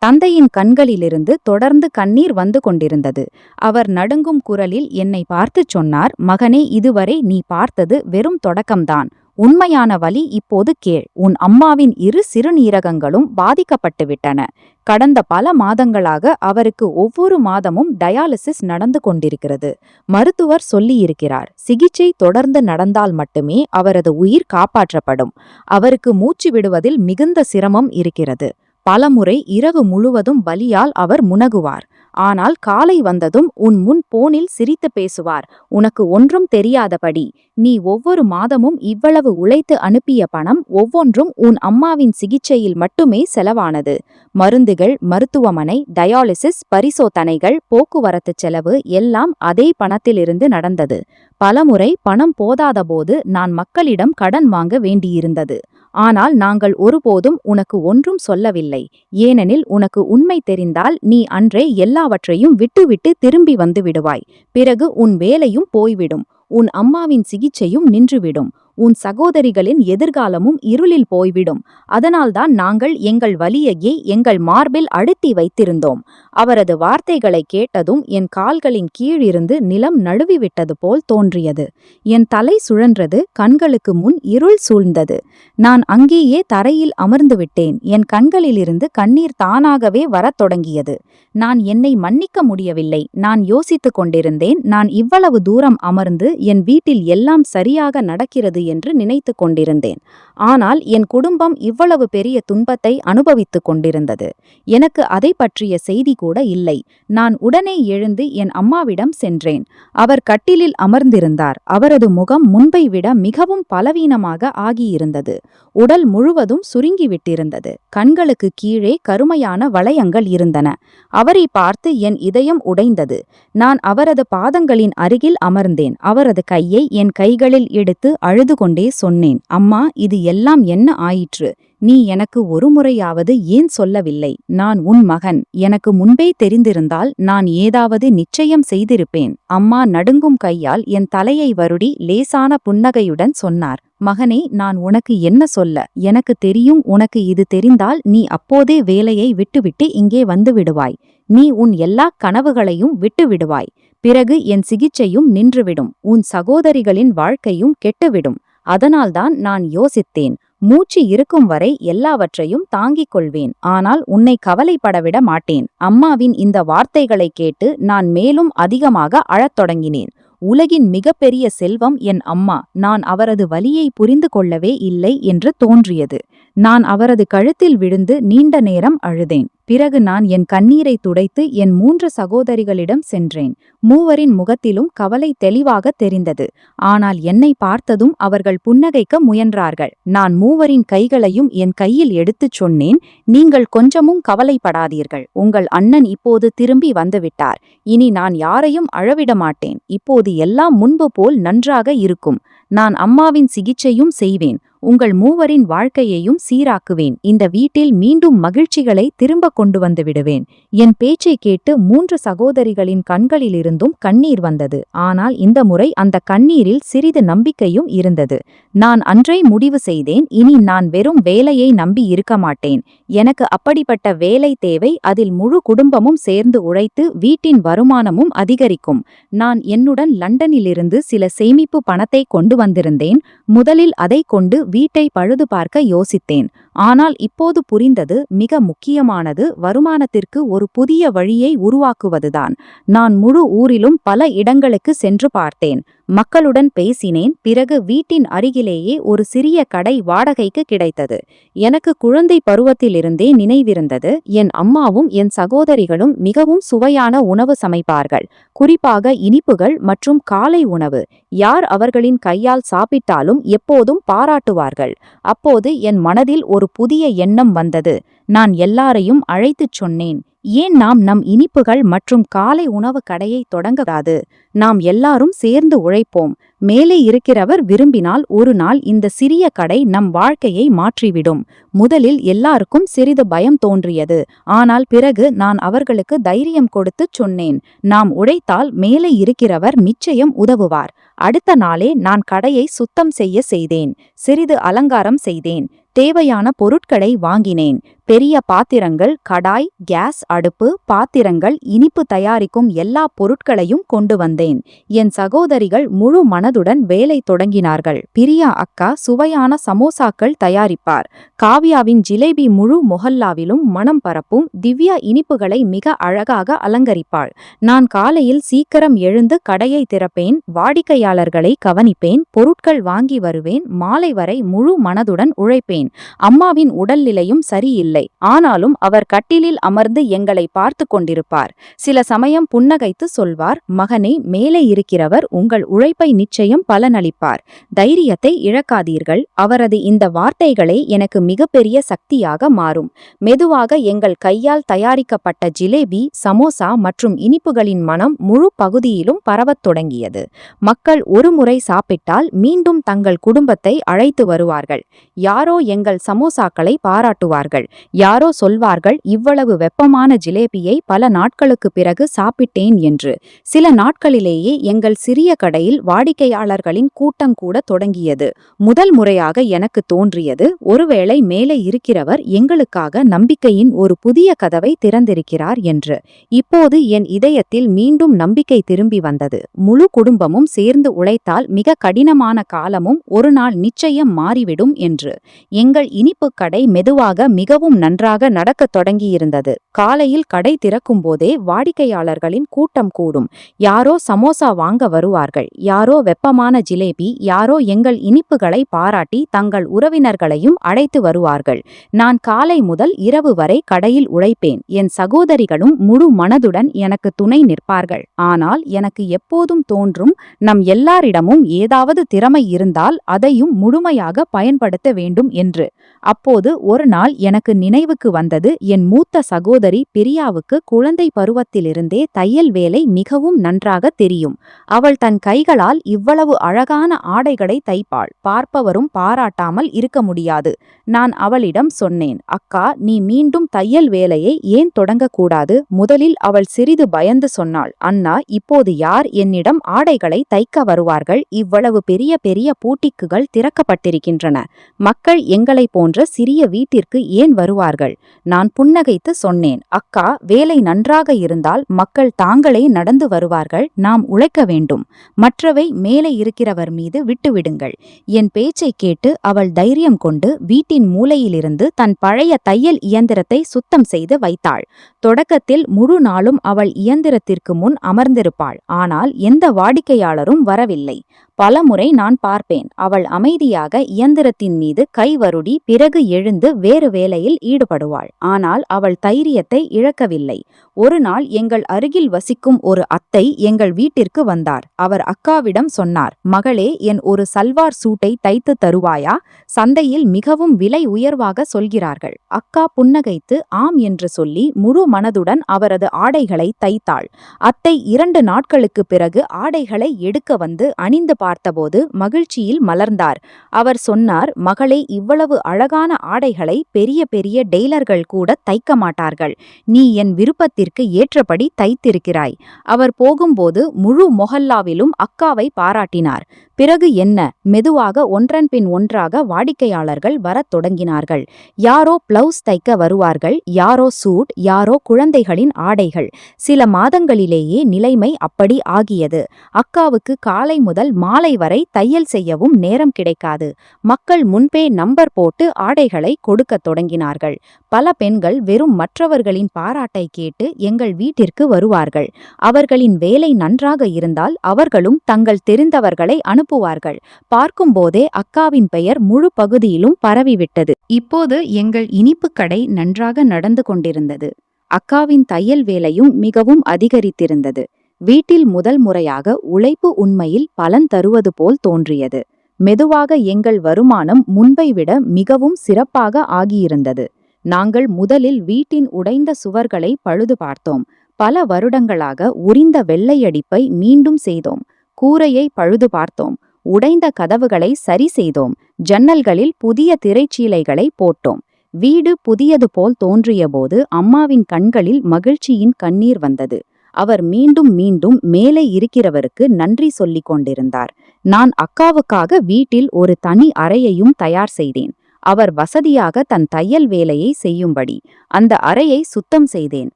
தந்தையின் கண்களிலிருந்து தொடர்ந்து கண்ணீர் வந்து கொண்டிருந்தது. அவர் நடுங்கும் குரலில் என்னை பார்த்துச் சொன்னார், மகனே, இதுவரை நீ பார்த்தது வெறும் தொடக்கம்தான். உண்மையான வலி இப்போது கேள். உன் அம்மாவின் 2 சிறுநீரகங்களும் பாதிக்கப்பட்டுவிட்டன. கடந்த பல மாதங்களாக அவருக்கு ஒவ்வொரு மாதமும் டயாலிசிஸ் நடந்து கொண்டிருக்கிறது. மருத்துவர் சொல்லியிருக்கிறார், சிகிச்சை தொடர்ந்து நடந்தால் மட்டுமே அவரது உயிர் காப்பாற்றப்படும். அவருக்கு மூச்சு விடுவதில் மிகுந்த சிரமம் இருக்கிறது. பலமுறை இரவு முழுவதும் வலியால் அவர் முனகுவார். ஆனால் காலை வந்ததும் உன் முன் போனில் சிரித்து பேசுவார். உனக்கு ஒன்றும் தெரியாதபடி, நீ ஒவ்வொரு மாதமும் இவ்வளவு உழைத்து அனுப்பிய பணம் ஒவ்வொன்றும் உன் அம்மாவின் சிகிச்சையில் மட்டுமே செலவானது. மருந்துகள், மருத்துவமனை, டயாலிசிஸ், பரிசோதனைகள், போக்குவரத்து செலவு எல்லாம் அதே பணத்திலிருந்து நடந்தது. பலமுறை பணம் போதாதபோது நான் மக்களிடம் கடன் வாங்க வேண்டியிருந்தது. ஆனால் நாங்கள் ஒருபோதும் உனக்கு ஒன்றும் சொல்லவில்லை. ஏனெனில் உனக்கு உண்மை தெரிந்தால் நீ அன்றே எல்லாவற்றையும் விட்டுவிட்டு திரும்பி வந்து விடுவாய். பிறகு உன் வேலையும் போய்விடும். உன் அம்மாவின் சிகிச்சையும் நின்றுவிடும். உன் சகோதரிகளின் எதிர்காலமும் இருளில் போய்விடும். அதனால்தான் நாங்கள் எங்கள் வலியையே எங்கள் மார்பில் அழுத்தி வைத்திருந்தோம். அவரது வார்த்தைகளை கேட்டதும் என் கால்களின் கீழிருந்து நிலம் நழுவிவிட்டது போல் தோன்றியது. என் தலை சுழன்றது, கண்களுக்கு முன் இருள் சூழ்ந்தது. நான் அங்கேயே தரையில் அமர்ந்து விட்டேன். என் கண்களிலிருந்து கண்ணீர் தானாகவே வரத் தொடங்கியது. நான் என்னை மன்னிக்க முடியவில்லை. நான் யோசித்துக் கொண்டிருந்தேன். நான் இவ்வளவு தூரம் அமர்ந்து என் வீட்டில் எல்லாம் சரியாக நடக்கிறது என்று நினைத்து கொண்டிருந்தேன். ஆனால் என் குடும்பம் இவ்வளவு பெரிய துன்பத்தை அனுபவித்துக் கொண்டிருந்தது. எனக்கு அதை பற்றிய செய்தி கூட இல்லை. நான் உடனே எழுந்து என் அம்மாவிடம் சென்றேன். அவர் கட்டிலில் அமர்ந்திருந்தார். அவரது முகம் முன்பை விட மிகவும் பலவீனமாக ஆகியிருந்தது. உடல் முழுவதும் சுருங்கிவிட்டிருந்தது. கண்களுக்கு கீழே கருமையான வளையங்கள் இருந்தன. அவரை பார்த்து என் இதயம் உடைந்தது. நான் அவரது பாதங்களின் அருகில் அமர்ந்தேன். அவரது கையை என் கைகளில் எடுத்து அழுது கொண்டே சொன்னேன், அம்மா, இது எல்லாம் என்ன ஆயிற்று? நீ எனக்கு ஒரு முறையாவது ஏன் சொல்லவில்லை? நான் உன் மகன். எனக்கு முன்பே தெரிந்திருந்தால் நான் ஏதாவது நிச்சயம் செய்திருப்பேன். அம்மா நடுங்கும் கையால் என் தலையை வருடி லேசான புன்னகையுடன் சொன்னார், மகனே, நான் உனக்கு என்ன சொல்ல? எனக்கு தெரியும், உனக்கு இது தெரிந்தால் நீ அப்போதே வேலையை விட்டுவிட்டு இங்கே வந்து விடுவாய். நீ உன் எல்லா கனவுகளையும் விட்டு விடுவாய். பிறகு என் சிகிச்சையும் நின்றுவிடும். உன் சகோதரிகளின் வாழ்க்கையும் கெட்டுவிடும். அதனால்தான் நான் யோசித்தேன், மூச்சு இருக்கும் வரை எல்லாவற்றையும் தாங்கிக் கொள்வேன். ஆனால் உன்னை கவலைப்படவிட மாட்டேன். அம்மாவின் இந்த வார்த்தைகளை கேட்டு நான் மேலும் அதிகமாக அழத் தொடங்கினேன். உலகின் மிகப்பெரிய செல்வம் என் அம்மா. நான் அவரது வலியை புரிந்து கொள்ளவே இல்லை என்று தோன்றியது. நான் அவரது கழுத்தில் விழுந்து நீண்ட நேரம் அழுதேன். பிறகு நான் என் கண்ணீரை துடைத்து என் 3 சகோதரிகளிடம் சென்றேன். மூவரின் முகத்திலும் கவலை தெளிவாக தெரிந்தது. ஆனால் என்னை பார்த்ததும் அவர்கள் புன்னகைக்க முயன்றார்கள். நான் மூவரின் கைகளையும் என் கையில் எடுத்துச் சொன்னேன், நீங்கள் கொஞ்சமும் கவலைப்படாதீர்கள். உங்கள் அண்ணன் இப்போது திரும்பி வந்துவிட்டார். இனி நான் யாரையும் அழவிட மாட்டேன். இப்போது எல்லாம் முன்பு போல் நன்றாக இருக்கும். நான் அம்மாவின் சிகிச்சையும் செய்வேன். உங்கள் மூவரின் வாழ்க்கையையும் சீராக்குவேன். இந்த வீட்டில் மீண்டும் மகிழ்ச்சிகளை திரும்ப கொண்டு வந்து விடுவேன். என் பேச்சை கேட்டு 3 சகோதரிகளின் கண்களிலிருந்தும் கண்ணீர் வந்தது. ஆனால் இந்த முறை அந்த கண்ணீரில் சிறிது நம்பிக்கையும் இருந்தது. நான் அன்றே முடிவு செய்தேன், இனி நான் வெறும் வேலையை நம்பி இருக்க மாட்டேன். எனக்கு அப்படிப்பட்ட வேலை தேவை. அதில் முழு குடும்பமும் சேர்ந்து உழைத்து வீட்டின் வருமானமும் அதிகரிக்கும். நான் என்னுடன் லண்டனிலிருந்து சில சேமிப்பு பணத்தை கொண்டு வந்திருந்தேன். முதலில் அதை கொண்டு வீட்டை பழுது பார்க்க யோசித்தேன். ஆனால் இப்போது புரிந்தது, மிக முக்கியமானது வருமானத்திற்கு ஒரு புதிய வழியை உருவாக்குவதுதான். நான் முழு ஊரிலும் பல இடங்களுக்கு சென்று பார்த்தேன். மக்களுடன் பேசினேன். பிறகு வீட்டின் அருகிலேயே ஒரு சிறிய கடை வாடகைக்கு கிடைத்தது. எனக்கு குழந்தை பருவத்திலிருந்தே நினைவிருந்தது, என் அம்மாவும் என் சகோதரிகளும் மிகவும் சுவையான உணவு சமைப்பார்கள். குறிப்பாக இனிப்புகள் மற்றும் காலை உணவு. யார் அவர்களின் கையால் சாப்பிட்டாலும் எப்போதும் பாராட்டுவார்கள். அப்போது என் மனதில் ஒரு புதிய எண்ணம் வந்தது. நான் எல்லாரையும் அழைத்துச் சொன்னேன், ஏன் நாம் நம் இனிப்புகள் மற்றும் காலை உணவு கடையை தொடங்கக்கூடாது? நாம் எல்லாரும் சேர்ந்து உழைப்போம். மேலே இருக்கிறவர் விரும்பினால் ஒரு நாள் இந்த சிறிய கடை நம் வாழ்க்கையை மாற்றிவிடும். முதலில் எல்லாருக்கும் சிறிது பயம் தோன்றியது. ஆனால் பிறகு நான் அவர்களுக்கு தைரியம் கொடுத்து சொன்னேன், நாம் உழைத்தால் மேலே இருக்கிறவர் நிச்சயம் உதவுவார். அடுத்த நாளே நான் கடையை சுத்தம் செய்தேன். சிறிது அலங்காரம் செய்தேன். தேவையான பொருட்களை வாங்கினேன். பெரிய பாத்திரங்கள், கடாய், கேஸ் அடுப்பு, பாத்திரங்கள், இனிப்பு தயாரிக்கும் எல்லா பொருட்களையும் கொண்டு வந்தேன். என் சகோதரிகள் முழு மனதுடன் வேலை தொடங்கினார்கள். பிரியா அக்கா சுவையான சமோசாக்கள் தயாரிப்பார். காவ்யாவின் ஜிலேபி முழு மொஹல்லாவிலும் மனம் பரப்பும். திவ்யா இனிப்புகளை மிக அழகாக அலங்கரிப்பாள். நான் காலையில் சீக்கிரம் எழுந்து கடையை திறப்பேன். வாடிக்கையாளர்களை கவனிப்பேன். பொருட்கள் வாங்கி வருவேன். மாலை வரை முழு மனதுடன் உழைப்பேன். அம்மாவின் உடல்நிலையும் சரியில்லை. ஆனாலும் அவர் கட்டிலில் அமர்ந்து எங்களை பார்த்து கொண்டிருப்பார். சில சமயம் புன்னகைத்து சொல்வார், மகனே, மேலே இருக்கிறவர் உங்கள் உழைப்பை நிச்சயம் பலனளிப்பார். தைரியத்தை இழக்காதீர்கள். அவரது இந்த வார்த்தைகளே எனக்கு மிகப்பெரிய சக்தியாக மாறும். மெதுவாக எங்கள் கையால் தயாரிக்கப்பட்ட ஜிலேபி, சமோசா மற்றும் இனிப்புகளின் மனம் முழு பகுதியிலும் பரவத் தொடங்கியது. மக்கள் ஒரு முறை சாப்பிட்டால் மீண்டும் தங்கள் குடும்பத்தை அழைத்து வருவார்கள். யாரோ எங்கள் சமோசாக்களை பாராட்டுவார்கள். யாரோ சொல்வார்கள், இவ்வளவு வெப்பமான ஜிலேபியை பல நாட்களுக்கு பிறகு சாப்பிட்டேன் என்று. சில நாட்களிலேயே எங்கள் சிறிய கடையில் வாடிக்கையாளர்கள் வாடிக்கையாளர்களின் கூட்டம் கூட தொடங்கியது. முதல் முறையாக எனக்கு தோன்றியது, ஒருவேளை மேலே இருக்கிறவர் எங்களுக்காக நம்பிக்கையின் ஒரு புதிய கதவை திறந்திருக்கிறார் என்று. இப்போது என் இதயத்தில் மீண்டும் நம்பிக்கை திரும்பி வந்தது. முழு குடும்பமும் சேர்ந்து உழைத்தால் மிக கடினமான காலமும் ஒரு நாள் நிச்சயம் மாறிவிடும் என்று. எங்கள் இனிப்புக் கடை மெதுவாக மிகவும் நன்றாக நடக்கத் தொடங்கியிருந்தது. காலையில் கடை திறக்கும் போதே வாடிக்கையாளர்களின் கூட்டம் கூடும். யாரோ சமோசா வாங்க வருவார்கள், யாரோ வெப்பமான ஜிலேபி, யாரோ எங்கள் இனிப்புகளை பாராட்டி தங்கள் உறவினர்களையும் அழைத்து வருவார்கள். நான் காலை முதல் இரவு வரை கடையில் உழைப்பேன். என் சகோதரிகளும் முழு மனதுடன் எனக்கு துணை நிற்பார்கள். ஆனால் எனக்கு எப்போதும் தோன்றும், நம் எல்லாரிடமும் ஏதாவது திறமை இருந்தால் அதையும் முழுமையாக பயன்படுத்த வேண்டும் என்று. அப்போது ஒரு நாள் எனக்கு நினைவுக்கு வந்தது, என் மூத்த சகோதரி பிரியாவுக்கு குழந்தை பருவத்திலிருந்தே தையல் வேலை மிகவும் நன்றாக தெரியும். அவள் தன் கைகளால் இவ்வளவு அழகான ஆடைகளை தைப்பாள். பார்ப்பவரும் பாராட்டாமல் இருக்க முடியாது. நான் அவளிடம் சொன்னேன், அக்கா, நீ மீண்டும் தையல் வேலையை ஏன் தொடங்கக்கூடாது? முதலில் அவள் சிறிது பயந்து சொன்னாள், அண்ணா, இப்போது யார் என்னிடம் ஆடைகளை தைக்க வருவார்கள்? இவ்வளவு பெரிய பெரிய பூட்டிக்குகள் திறக்கப்பட்டிருக்கின்றன. மக்கள் எங்களை போன்ற சிறிய வீட்டிற்கு ஏன் வருவார்கள்? நான் புன்னகைத்து சொன்னேன், அக்கா, வேலை நன்றாக இருந்தால் மக்கள் தாங்களே நடந்து வருவார்கள். நாம் உழைக்க வேண்டும். மற்றவை மேலே இருக்கிறவர் மீது விட்டுவிடுங்கள். என் பேச்சை கேட்டு அவள் தைரியம் கொண்டு வீட்டின் மூலையிலிருந்து தன் பழைய தையல் இயந்திரத்தை சுத்தம் செய்து வைத்தாள். தொடக்கத்தில் முழு நாளும் அவள் இயந்திரத்திற்கு முன் அமர்ந்திருப்பாள். ஆனால் எந்த வாடிக்கையாளரும் வரவில்லை. பலமுறை நான் பார்ப்பேன். அவள் அமைதியாக இயந்திரத்தின் மீது கை வருடி பிறகு எழுந்து வேறு வேலையில் ஈடுபடுவாள். ஆனால் அவள் தைரியத்தை இழக்கவில்லை. ஒரு நாள் எங்கள் அருகில் வசிக்கும் ஒரு அத்தை எங்கள் வீட்டிற்கு வந்தார். அவர் அக்காவிடம் சொன்னார், மகளே, என் ஒரு சல்வார் சூட்டை தைத்து தருவாயா? சந்தையில் மிகவும் விலை உயர்வாக சொல்கிறார்கள். அக்கா புன்னகைத்து ஆம் என்று சொல்லி முழு மனதுடன் அவரது ஆடைகளை தைத்தாள். அத்தை 2 நாட்களுக்கு பிறகு ஆடைகளை எடுக்க வந்து அணிந்து பார்த்தபோது மகிழ்ச்சியில் மலர்ந்தார். அவர் சொன்னார், மகளே, இவ்வளவு அழகான ஆடைகளை பெரிய பெரிய டெய்லர்கள் கூட தைக்க மாட்டார்கள். நீ என் விருப்பத்திற்கு ஏற்றபடி தைத்திருக்கிறாய். அவர் போகும்போது முழு மொஹல்லாவிலும் அக்காவை பாராட்டினார். பிறகு என்ன, மெதுவாக ஒன்றன் பின் ஒன்றாக வாடிக்கையாளர்கள் வரத் தொடங்கினார்கள். யாரோ பிளவுஸ் தைக்க வருவார்கள், யாரோ சூட், யாரோ குழந்தைகளின் ஆடைகள். சில மாதங்களிலேயே நிலைமை அப்படி ஆகியது. அக்காவுக்கு காலை முதல் மாலை வரை தையல் செய்யவும் நேரம் கிடைக்காது. மக்கள் முன்பே நம்பர் போட்டு ஆடைகளை கொடுக்கத் தொடங்கினார்கள். பல பெண்கள் வெறும் மற்றவர்களின் பாராட்டை கேட்டு எங்கள் வீட்டிற்கு வருவார்கள். அவர்களின் வேலை நன்றாக இருந்தால் அவர்களும் தங்கள் தெரிந்தவர்களை அனுப்புவார்கள். பார்க்கும்போதே அக்காவின் பெயர் முழு பகுதியிலும் பரவிவிட்டது. இப்போது எங்கள் இனிப்பு கடை நன்றாக நடந்து கொண்டிருந்தது. அக்காவின் தையல் வேலையும் மிகவும் அதிகரித்திருந்தது. வீட்டில் முதல் முறையாக உழைப்பு உண்மையில் பலன் தருவது போல் தோன்றியது. மெதுவாக எங்கள் வருமானம் முன்பை விட மிகவும் சிறப்பாக ஆகியிருந்தது. நாங்கள் முதலில் வீட்டின் உடைந்த சுவர்களை பழுது பார்த்தோம். பல வருடங்களாக உரிந்த வெள்ளையடிப்பை மீண்டும் செய்தோம். கூரையை பழுது பார்த்தோம். உடைந்த கதவுகளை சரி செய்தோம். ஜன்னல்களில் புதிய திரைச்சீலைகளை போட்டோம். வீடு புதியது போல் தோன்றியபோது அம்மாவின் கண்களில் மகிழ்ச்சியின் கண்ணீர் வந்தது. அவர் மீண்டும் மீண்டும் மேலே இருக்கிறவருக்கு நன்றி சொல்லிக் கொண்டிருந்தார். நான் அக்காவுக்காக வீட்டில் ஒரு தனி அறையையும் தயார் செய்தேன். அவர் வசதியாக தன் தையல் வேலையை செய்யும்படி. அந்த அறையை சுத்தம் செய்தேன்.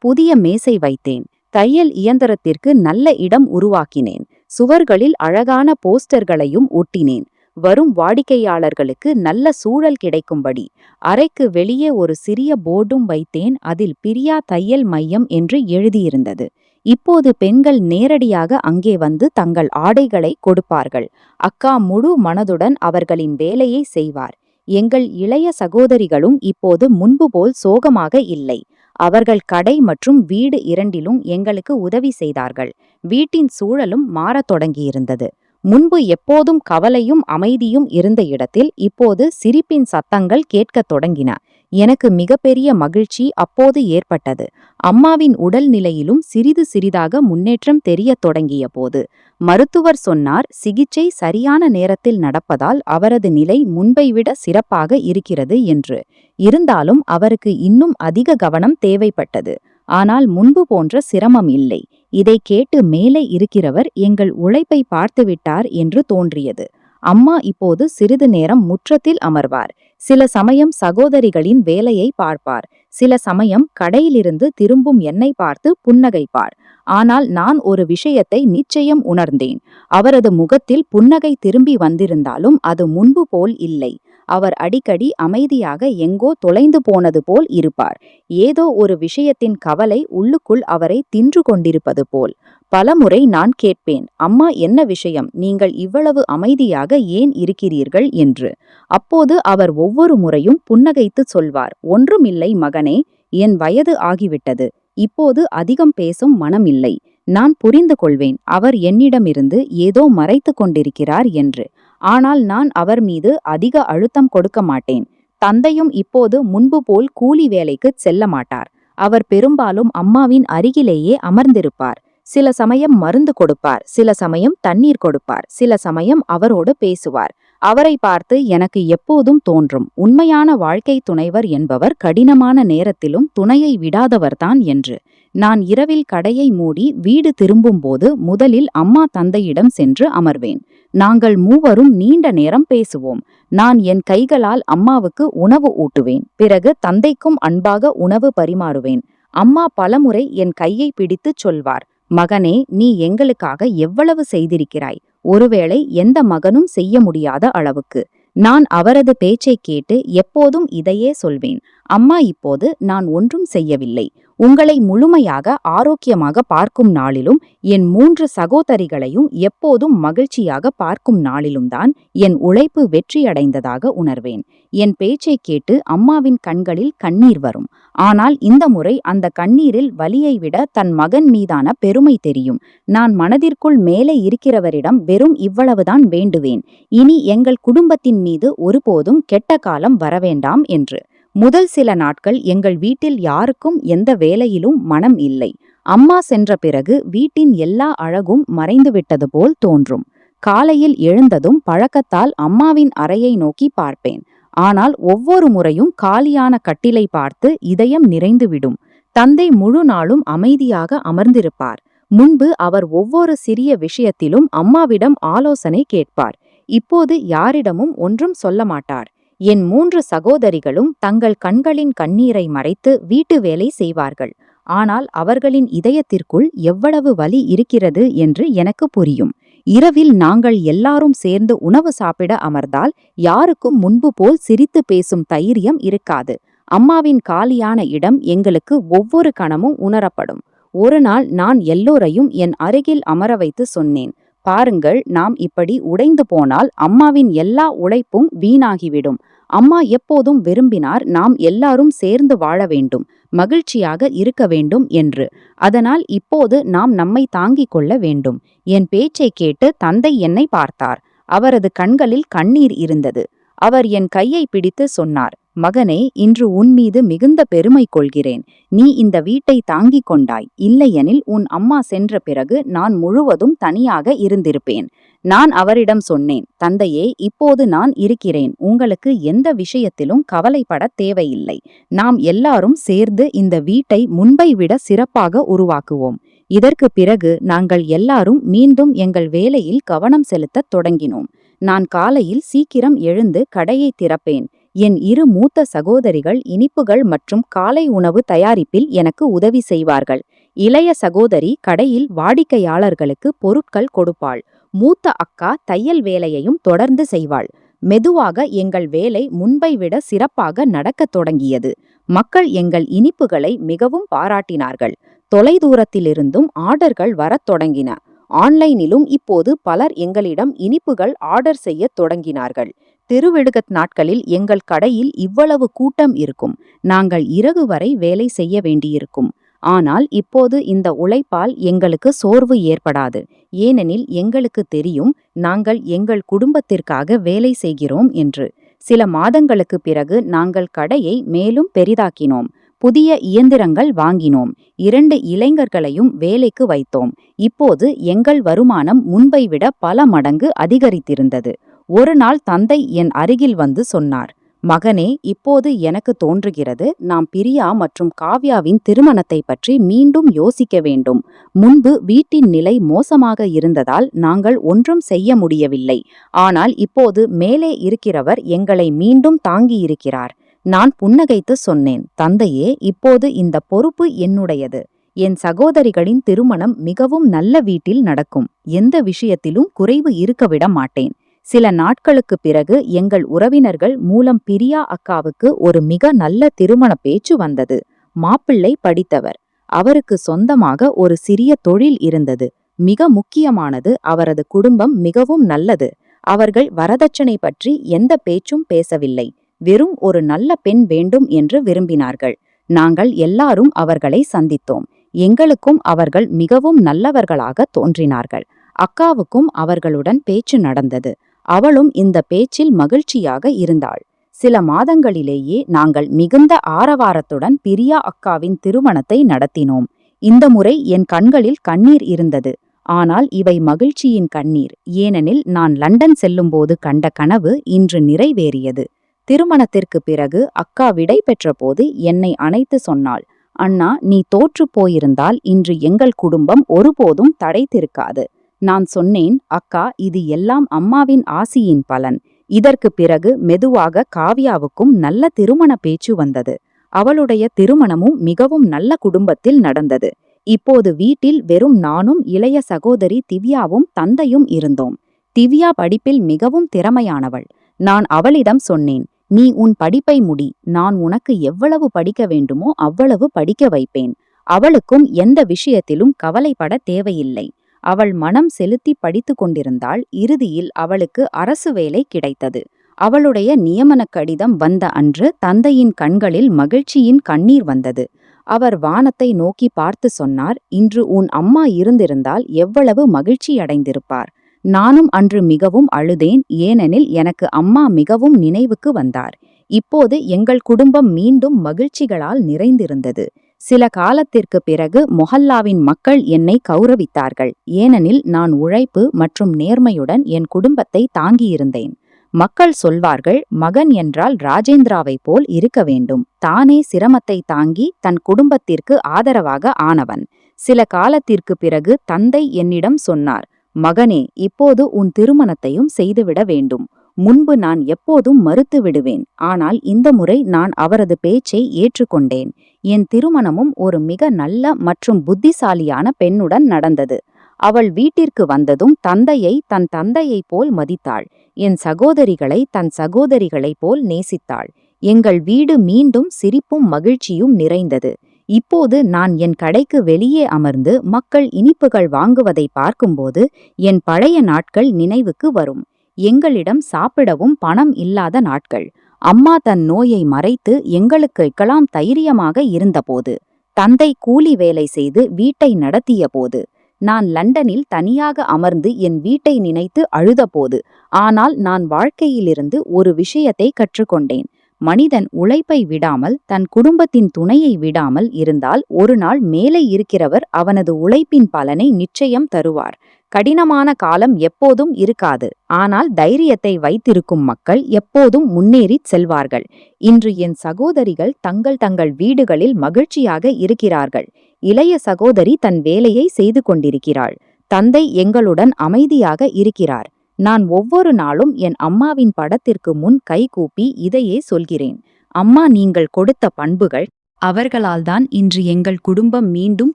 புதிய மேசை வைத்தேன். தையல் இயந்திரத்திற்கு நல்ல இடம் உருவாக்கினேன். சுவர்களில் அழகான போஸ்டர்களையும் ஒட்டினேன். வரும் வாடிக்கையாளர்களுக்கு நல்ல சூழல் கிடைக்கும்படி. அறைக்கு வெளியே ஒரு சிறிய போர்டும் வைத்தேன். அதில் பிரியா தையல் மையம் என்று எழுதியிருந்தது. இப்போது பெண்கள் நேரடியாக அங்கே வந்து தங்கள் ஆடைகளை கொடுப்பார்கள். அக்கா முழு மனதுடன் அவர்களின் வேலையை செய்வார். எங்கள் இளைய சகோதரிகளும் இப்போது முன்பு போல் சோகமாக இல்லை. அவர்கள் கடை மற்றும் வீடு இரண்டிலும் எங்களுக்கு உதவி செய்தார்கள். வீட்டின் சூழலும் மாறத் தொடங்கியிருந்தது. முன்பு எப்போதும் கவலையும் அமைதியும் இருந்த இடத்தில் இப்போது சிரிப்பின் சத்தங்கள் கேட்கத் தொடங்கின. எனக்கு மிகப்பெரிய மகிழ்ச்சி அப்போது ஏற்பட்டது. அம்மாவின் உடல் நிலையிலும் சிறிது சிறிதாக முன்னேற்றம் தெரியத் தொடங்கிய போது மருத்துவர் சொன்னார், சிகிச்சை சரியான நேரத்தில் நடப்பதால் அவரது நிலை முன்பை விட சிறப்பாக இருக்கிறது என்று. இருந்தாலும் அவருக்கு இன்னும் அதிக கவனம் தேவைப்பட்டது. ஆனால் முன்பு போன்ற சிரமம் இல்லை. இதை கேட்டு மேலே இருக்கிறவர் எங்கள் உழைப்பை பார்த்துவிட்டார் என்று தோன்றியது. அம்மா இப்போது சிறிது நேரம் முற்றத்தில் அமர்வார். சில சமயம் சகோதரிகளின் வேலையை பார்ப்பார். சில சமயம் கடையிலிருந்து திரும்பும் என்னை பார்த்து புன்னகைப்பார். ஆனால் நான் ஒரு விஷயத்தை நிச்சயம் உணர்ந்தேன். அவரது முகத்தில் புன்னகை திரும்பி வந்திருந்தாலும் அது முன்பு போல் இல்லை. அவர் அடிக்கடி அமைதியாக எங்கோ தொலைந்து போனது போல் இருப்பார். ஏதோ ஒரு விஷயத்தின் கவலை உள்ளுக்குள் அவரை தின்று கொண்டிருப்பது போல். பலமுறை நான் கேட்பேன், அம்மா, என்ன விஷயம், நீங்கள் இவ்வளவு அமைதியாக ஏன் இருக்கிறீர்கள் என்று. அப்போது அவர் ஒவ்வொரு முறையும் புன்னகைத்து சொல்வார், ஒன்றுமில்லை மகனே, என் வயது ஆகிவிட்டது. இப்போது அதிகம் பேசும் மனமில்லை. நான் புரிந்து கொள்வேன், அவர் என்னிடமிருந்து ஏதோ மறைத்து கொண்டிருக்கிறார் என்று. ஆனால் நான் அவர் மீது அதிக அழுத்தம் கொடுக்க மாட்டேன். தந்தையும் இப்போது முன்பு போல் கூலி வேலைக்குச் செல்ல மாட்டார். அவர் பெரும்பாலும் அம்மாவின் அருகிலேயே அமர்ந்திருப்பார். சில சமயம் மருந்து கொடுப்பார், சில சமயம் தண்ணீர் கொடுப்பார், சில சமயம் அவரோடு பேசுவார். அவரை பார்த்து எனக்கு எப்போதும் தோன்றும், உண்மையான வாழ்க்கை துணைவர் என்பவர் கடினமான நேரத்திலும் துணையை விடாதவர்தான் என்று. நான் இரவில் கடையை மூடி வீடு திரும்பும்போது முதலில் அம்மா தந்தையிடம் சென்று அமர்வேன். நாங்கள் மூவரும் நீண்ட நேரம் பேசுவோம். நான் என் கைகளால் அம்மாவுக்கு உணவு ஊட்டுவேன். பிறகு தந்தைக்கும் அன்பாக உணவு பரிமாறுவேன். அம்மா பலமுறை என் கையை பிடித்துச் சொல்வார், மகனே, நீ எங்களுக்காக எவ்வளவு செய்திருக்கிறாய், ஒருவேளை எந்த மகனும் செய்ய முடியாத அளவுக்கு. நான் அவரது பேச்சைக் கேட்டு எப்போதும் இதையே சொல்வேன், அம்மா, இப்போது நான் ஒன்றும் செய்யவில்லை. உங்களை முழுமையாக ஆரோக்கியமாக பார்க்கும் நாளிலும் என் 3 சகோதரிகளையும் எப்போதும் மகிழ்ச்சியாக பார்க்கும் நாளிலும்தான் என் உழைப்பு வெற்றியடைந்ததாக உணர்வேன். என் பேச்சைக் கேட்டு அம்மாவின் கண்களில் கண்ணீர் வரும். ஆனால் இந்த முறை அந்த கண்ணீரில் வலியை விட தன் மகன் மீதான பெருமை தெரியும். நான் மனதிற்குள் மேலே இருக்கிறவரிடம் வெறும் இவ்வளவுதான் வேண்டுவேன், இனி எங்கள் குடும்பத்தின் மீது ஒருபோதும் கெட்ட காலம் வரவேண்டாம் என்று. முதல் சில நாட்கள் எங்கள் வீட்டில் யாருக்கும் எந்த வேலையிலும் மனம் இல்லை. அம்மா சென்ற பிறகு வீட்டின் எல்லா அழகும் மறைந்துவிட்டது போல் தோன்றும். காலையில் எழுந்ததும் பழக்கத்தால் அம்மாவின் அறையை நோக்கி பார்ப்பேன். ஆனால் ஒவ்வொரு முறையும் காலியான கட்டிலை பார்த்து இதயம் நிறைந்துவிடும். தந்தை முழு நாளும் அமைதியாக அமர்ந்திருப்பார். முன்பு அவர் ஒவ்வொரு சிறிய விஷயத்திலும் அம்மாவிடம் ஆலோசனை கேட்பார். இப்போது யாரிடமும் ஒன்றும் சொல்ல மாட்டார். என் 3 சகோதரிகளும் தங்கள் கண்களின் கண்ணீரை மறைத்து வீட்டு வேலை செய்வார்கள். ஆனால் அவர்களின் இதயத்திற்குள் எவ்வளவு வலி இருக்கிறது என்று எனக்கு புரியும். இரவில் நாங்கள் எல்லாரும் சேர்ந்து உணவு சாப்பிட அமர்ந்தால் யாருக்கும் முன்பு போல் சிரித்து பேசும் தைரியம் இருக்காது. அம்மாவின் காலியான இடம் எங்களுக்கு ஒவ்வொரு கணமும் உணரப்படும். ஒரு நாள் நான் எல்லோரையும் என் அருகில் அமர வைத்து சொன்னேன், பாருங்கள், நாம் இப்படி உடைந்து போனால் அம்மாவின் எல்லா உழைப்பும் வீணாகிவிடும். அம்மா எப்போதும் விரும்பினார் நாம் எல்லாரும் சேர்ந்து வாழ வேண்டும், மகிழ்ச்சியாக இருக்க வேண்டும் என்று. அதனால் இப்போது நாம் நம்மை தாங்கிக் கொள்ள வேண்டும். என் பேச்சை கேட்டு தந்தை என்னை பார்த்தார். அவரது கண்களில் கண்ணீர் இருந்தது. அவர் என் கையை பிடித்து சொன்னார், மகனே, இன்று உன் மீது மிகுந்த பெருமை கொள்கிறேன். நீ இந்த வீட்டை தாங்கிக் கொண்டாய். இல்லையெனில் உன் அம்மா சென்ற பிறகு நான் முழுவதும் தனியாக இருந்திருப்பேன். நான் அவரிடம் சொன்னேன், தந்தையே, இப்போது நான் இருக்கிறேன். உங்களுக்கு எந்த விஷயத்திலும் கவலைப்பட தேவையில்லை. நாம் எல்லாரும் சேர்ந்து இந்த வீட்டை முன்பை விட சிறப்பாக உருவாக்குவோம். இதற்கு பிறகு நாங்கள் எல்லாரும் மீண்டும் எங்கள் வேலையில் கவனம் செலுத்தத் தொடங்கினோம். நான் காலையில் சீக்கிரம் எழுந்து கடையை திறப்பேன். என் 2 மூத்த சகோதரிகள் இனிப்புகள் மற்றும் காலை உணவு தயாரிப்பில் எனக்கு உதவி செய்வார்கள். இளைய சகோதரி கடையில் வாடிக்கையாளர்களுக்கு பொருட்கள் கொடுப்பாள். மூத்த அக்கா தையல் வேலையையும் தொடர்ந்து செய்வாள். மெதுவாக எங்கள் வேலை முன்பை விட சிறப்பாக நடக்கத் தொடங்கியது. மக்கள் எங்கள் இனிப்புகளை மிகவும் பாராட்டினார்கள். தொலைதூரத்திலிருந்தும் ஆர்டர்கள் வரத் தொடங்கின. ஆன்லைனிலும் இப்போது பலர் எங்களிடம் இனிப்புகள் ஆர்டர் செய்யத் தொடங்கினார்கள். திருவிடுகத் நாட்களில் எங்கள் கடையில் இவ்வளவு கூட்டம் இருக்கும். நாங்கள் இரவு வரை வேலை செய்ய வேண்டியிருக்கும். ஆனால் இப்போது இந்த உழைப்பால் எங்களுக்கு சோர்வு ஏற்படாது. ஏனெனில் எங்களுக்கு தெரியும், நாங்கள் எங்கள் குடும்பத்திற்காக வேலை செய்கிறோம் என்று. சில மாதங்களுக்கு பிறகு நாங்கள் கடையை மேலும் பெரிதாக்கினோம். புதிய இயந்திரங்கள் வாங்கினோம். 2 இளைஞர்களையும் வேலைக்கு வைத்தோம். இப்போது எங்கள் வருமானம் முன்பை விட பல மடங்கு அதிகரித்திருந்தது. ஒரு நாள் தந்தை என் அருகில் வந்து சொன்னார், மகனே, இப்போது எனக்கு தோன்றுகிறது, நாம் பிரியா மற்றும் காவ்யாவின் திருமணத்தை பற்றி மீண்டும் யோசிக்க வேண்டும். முன்பு வீட்டின் நிலை மோசமாக இருந்ததால் நாங்கள் ஒன்றும் செய்ய முடியவில்லை. ஆனால் இப்போது மேலே இருக்கிறவர் எங்களை மீண்டும் தாங்கியிருக்கிறார். நான் புன்னகைத்து சொன்னேன், தந்தையே, இப்போது இந்த பொறுப்பு என்னுடையது. என் சகோதரிகளின் திருமணம் மிகவும் நல்ல வீட்டில் நடக்கும். எந்த விஷயத்திலும் குறைவு இருக்க விட மாட்டேன். சில நாட்களுக்கு பிறகு எங்கள் உறவினர்கள் மூலம் பிரியா அக்காவுக்கு ஒரு மிக நல்ல திருமண பேச்சு வந்தது. மாப்பிள்ளை படித்தவர். அவருக்கு சொந்தமாக ஒரு சிறிய தொழில் இருந்தது. மிக முக்கியமானது, அவரது குடும்பம் மிகவும் நல்லது. அவர்கள் வரதட்சணை பற்றி எந்த பேச்சும் பேசவில்லை. வெறும் ஒரு நல்ல பெண் வேண்டும் என்று விரும்பினார்கள். நாங்கள் எல்லாரும் அவர்களை சந்தித்தோம். எங்களுக்கும் அவர்கள் மிகவும் நல்லவர்களாக தோன்றினார்கள். அக்காவுக்கும் அவர்களுடன் பேச்சு நடந்தது. அவளும் இந்த பேச்சில் மகிழ்ச்சியாக இருந்தாள். சில மாதங்களிலேயே நாங்கள் மிகுந்த ஆரவாரத்துடன் பிரியா அக்காவின் திருமணத்தை நடத்தினோம். இந்த முறை என் கண்களில் கண்ணீர் இருந்தது. ஆனால் இவை மகிழ்ச்சியின் கண்ணீர். ஏனெனில் நான் லண்டன் செல்லும்போது கண்ட கனவு இன்று நிறைவேறியது. திருமணத்திற்கு பிறகு அக்கா விடை பெற்றபோது என்னை அணைத்து சொன்னாள், அண்ணா, நீ தோற்று போயிருந்தால் இன்று எங்கள் குடும்பம் ஒருபோதும் தடைத்திருக்காது. நான் சொன்னேன், அக்கா, இது எல்லாம் அம்மாவின் ஆசியின் பலன். இதற்கு பிறகு மெதுவாக காவ்யாவுக்கும் நல்ல திருமண பேச்சு வந்தது. அவளுடைய திருமணமும் மிகவும் நல்ல குடும்பத்தில் நடந்தது. இப்போது வீட்டில் வெறும் நானும் இளைய சகோதரி திவ்யாவும் தந்தையும் இருந்தோம். திவ்யா படிப்பில் மிகவும் திறமையானவள். நான் அவளிடம் சொன்னேன், நீ உன் படிப்பை முடி. நான் உனக்கு எவ்வளவு படிக்க வேண்டுமோ அவ்வளவு படிக்க வைப்பேன். அவளுக்கும் எந்த விஷயத்திலும் கவலைப்பட தேவையில்லை. அவள் மனம் செலுத்தி படித்து கொண்டிருந்தாள். இறுதியில் அவளுக்கு அரசு வேலை கிடைத்தது. அவளுடைய நியமனக் கடிதம் வந்த அன்று தந்தையின் கண்களில் மகிழ்ச்சியின் கண்ணீர் வந்தது. அவர் வானத்தை நோக்கி பார்த்து சொன்னார், இன்று உன் அம்மா இருந்திருந்தால் எவ்வளவு மகிழ்ச்சியடைந்திருப்பார். நானும் அன்று மிகவும் அழுதேன். ஏனெனில் எனக்கு அம்மா மிகவும் நினைவுக்கு வந்தார். இப்போது எங்கள் குடும்பம் மீண்டும் மகிழ்ச்சிகளால் நிறைந்திருந்தது. சில காலத்திற்கு பிறகு மொஹல்லாவின் மக்கள் என்னை கௌரவித்தார்கள். ஏனெனில் நான் உழைப்பு மற்றும் நேர்மையுடன் என் குடும்பத்தை தாங்கியிருந்தேன். மக்கள் சொல்வார்கள், மகன் என்றால் ராஜேந்திராவை போல் இருக்க வேண்டும். தானே சிரமத்தை தாங்கி தன் குடும்பத்திற்கு ஆதரவாக ஆனவன். சில காலத்திற்கு பிறகு தந்தை என்னிடம் சொன்னார், மகனே, இப்போது உன் திருமணத்தையும் செய்துவிட வேண்டும். முன்பு நான் எப்போதும் மறுத்து விடுவேன். ஆனால் இந்த முறை நான் அவரது பேச்சை ஏற்றுக்கொண்டேன். என் திருமணமும் ஒரு மிக நல்ல மற்றும் புத்திசாலியான பெண்ணுடன் நடந்தது. அவள் வீட்டிற்கு வந்ததும் தந்தையை தன் தந்தையைப் போல் மதித்தாள். என் சகோதரிகளை தன் சகோதரிகளைப் போல் நேசித்தாள். எங்கள் வீடு மீண்டும் சிரிப்பும் மகிழ்ச்சியும் நிறைந்தது. இப்போது நான் என் கடைக்கு வெளியே அமர்ந்து மக்கள் இனிப்புகள் வாங்குவதை பார்க்கும்போது என் பழைய நாட்கள் நினைவுக்கு வரும். எங்களிடம் சாப்பிடவும் பணம் இல்லாத நாட்கள். அம்மா தன் நோயை மறைத்து எங்களுக்கெல்லாம் தைரியமாக இருந்தபோது, தந்தை கூலி வேலை செய்து வீட்டை நடத்திய போது, நான் லண்டனில் தனியாக அமர்ந்து என் வீட்டை நினைத்து அழுதபோது. ஆனால் நான் வாழ்க்கையிலிருந்து ஒரு விஷயத்தை கற்றுக்கொண்டேன். மனிதன் உழைப்பை விடாமல், தன் குடும்பத்தின் துணையை விடாமல் இருந்தால் ஒரு நாள் மேலே இருக்கிறவர் அவனது உழைப்பின் பலனை நிச்சயம் தருவார். கடினமான காலம் எப்போதும் இருக்காது. ஆனால் தைரியத்தை வைத்திருக்கும் மக்கள் எப்போதும் முன்னேறிச் செல்வார்கள். இன்று என் சகோதரிகள் தங்கள் வீடுகளில் மகிழ்ச்சியாக இருக்கிறார்கள். இளைய சகோதரி தன் வேலையை செய்து கொண்டிருக்கிறாள். தந்தை எங்களுடன் அமைதியாக இருக்கிறார். நான் ஒவ்வொரு நாளும் என் அம்மாவின் படத்திற்கு முன் கைகூப்பி இதையே சொல்கிறேன், அம்மா, நீங்கள் கொடுத்த பண்புகள், அவர்களால்தான் இன்று எங்கள் குடும்பம் மீண்டும்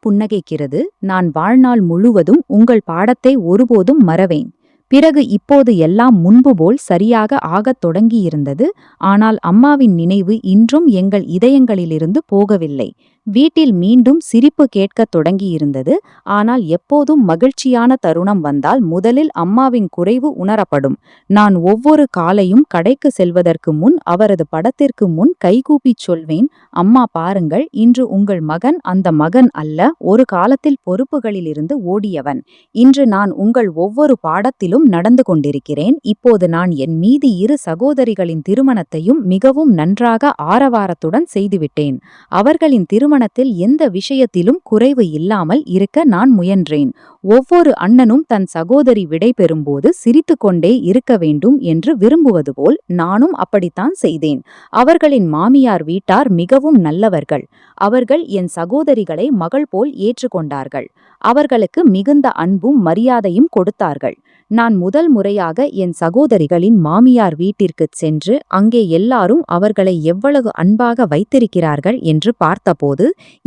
புன்னகைக்கிறது. நான் வாழ்நாள் முழுவதும் உங்கள் பாடத்தை ஒருபோதும் மறவேன். பிறகு இப்போது எல்லாம் முன்பு போல் சரியாக ஆகத் தொடங்கியிருந்தது. ஆனால் அம்மாவின் நினைவு இன்றும் எங்கள் இதயங்களிலிருந்து போகவில்லை. வீட்டில் மீண்டும் சிரிப்பு கேட்கத் தொடங்கியிருந்தது. ஆனால் எப்போதும் மகிழ்ச்சியான தருணம் வந்தால் முதலில் அம்மாவின் குறைவு உணரப்படும். நான் ஒவ்வொரு காலையும் கடைக்கு செல்வதற்கு முன் அவரது படத்திற்கு முன் கைகூப்பிச் சொல்வேன், அம்மா, பாருங்கள், இன்று உங்கள் மகன் அந்த மகன் அல்ல, ஒரு காலத்தில் பொறுப்புகளிலிருந்து ஓடியவன். இன்று நான் உங்கள் ஒவ்வொரு பாடத்திலும் நடந்து கொண்டிருக்கிறேன். இப்போது நான் என் மீதி 2 சகோதரிகளின் திருமணத்தையும் மிகவும் நன்றாக ஆரவாரத்துடன் செய்துவிட்டேன். அவர்களின் திருமண திருமணத்தில் எந்த விஷயத்திலும் குறைவு இல்லாமல் இருக்க நான் முயன்றேன். ஒவ்வொரு அண்ணனும் தன் சகோதரி விடை பெறும்போது சிரித்துக்கொண்டே இருக்க வேண்டும் என்று விரும்புவது போல் நானும் அப்படித்தான் செய்தேன். அவர்களின் மாமியார் வீட்டார் மிகவும் நல்லவர்கள். அவர்கள் என் சகோதரிகளை மகள் போல் ஏற்றுக்கொண்டார்கள். அவர்களுக்கு மிகுந்த அன்பும் மரியாதையும் கொடுத்தார்கள். நான் முதல் முறையாக என் சகோதரிகளின் மாமியார் வீட்டிற்குச் சென்று அங்கே எல்லாரும் அவர்களை எவ்வளவு அன்பாக வைத்திருக்கிறார்கள் என்று பார்த்தபோது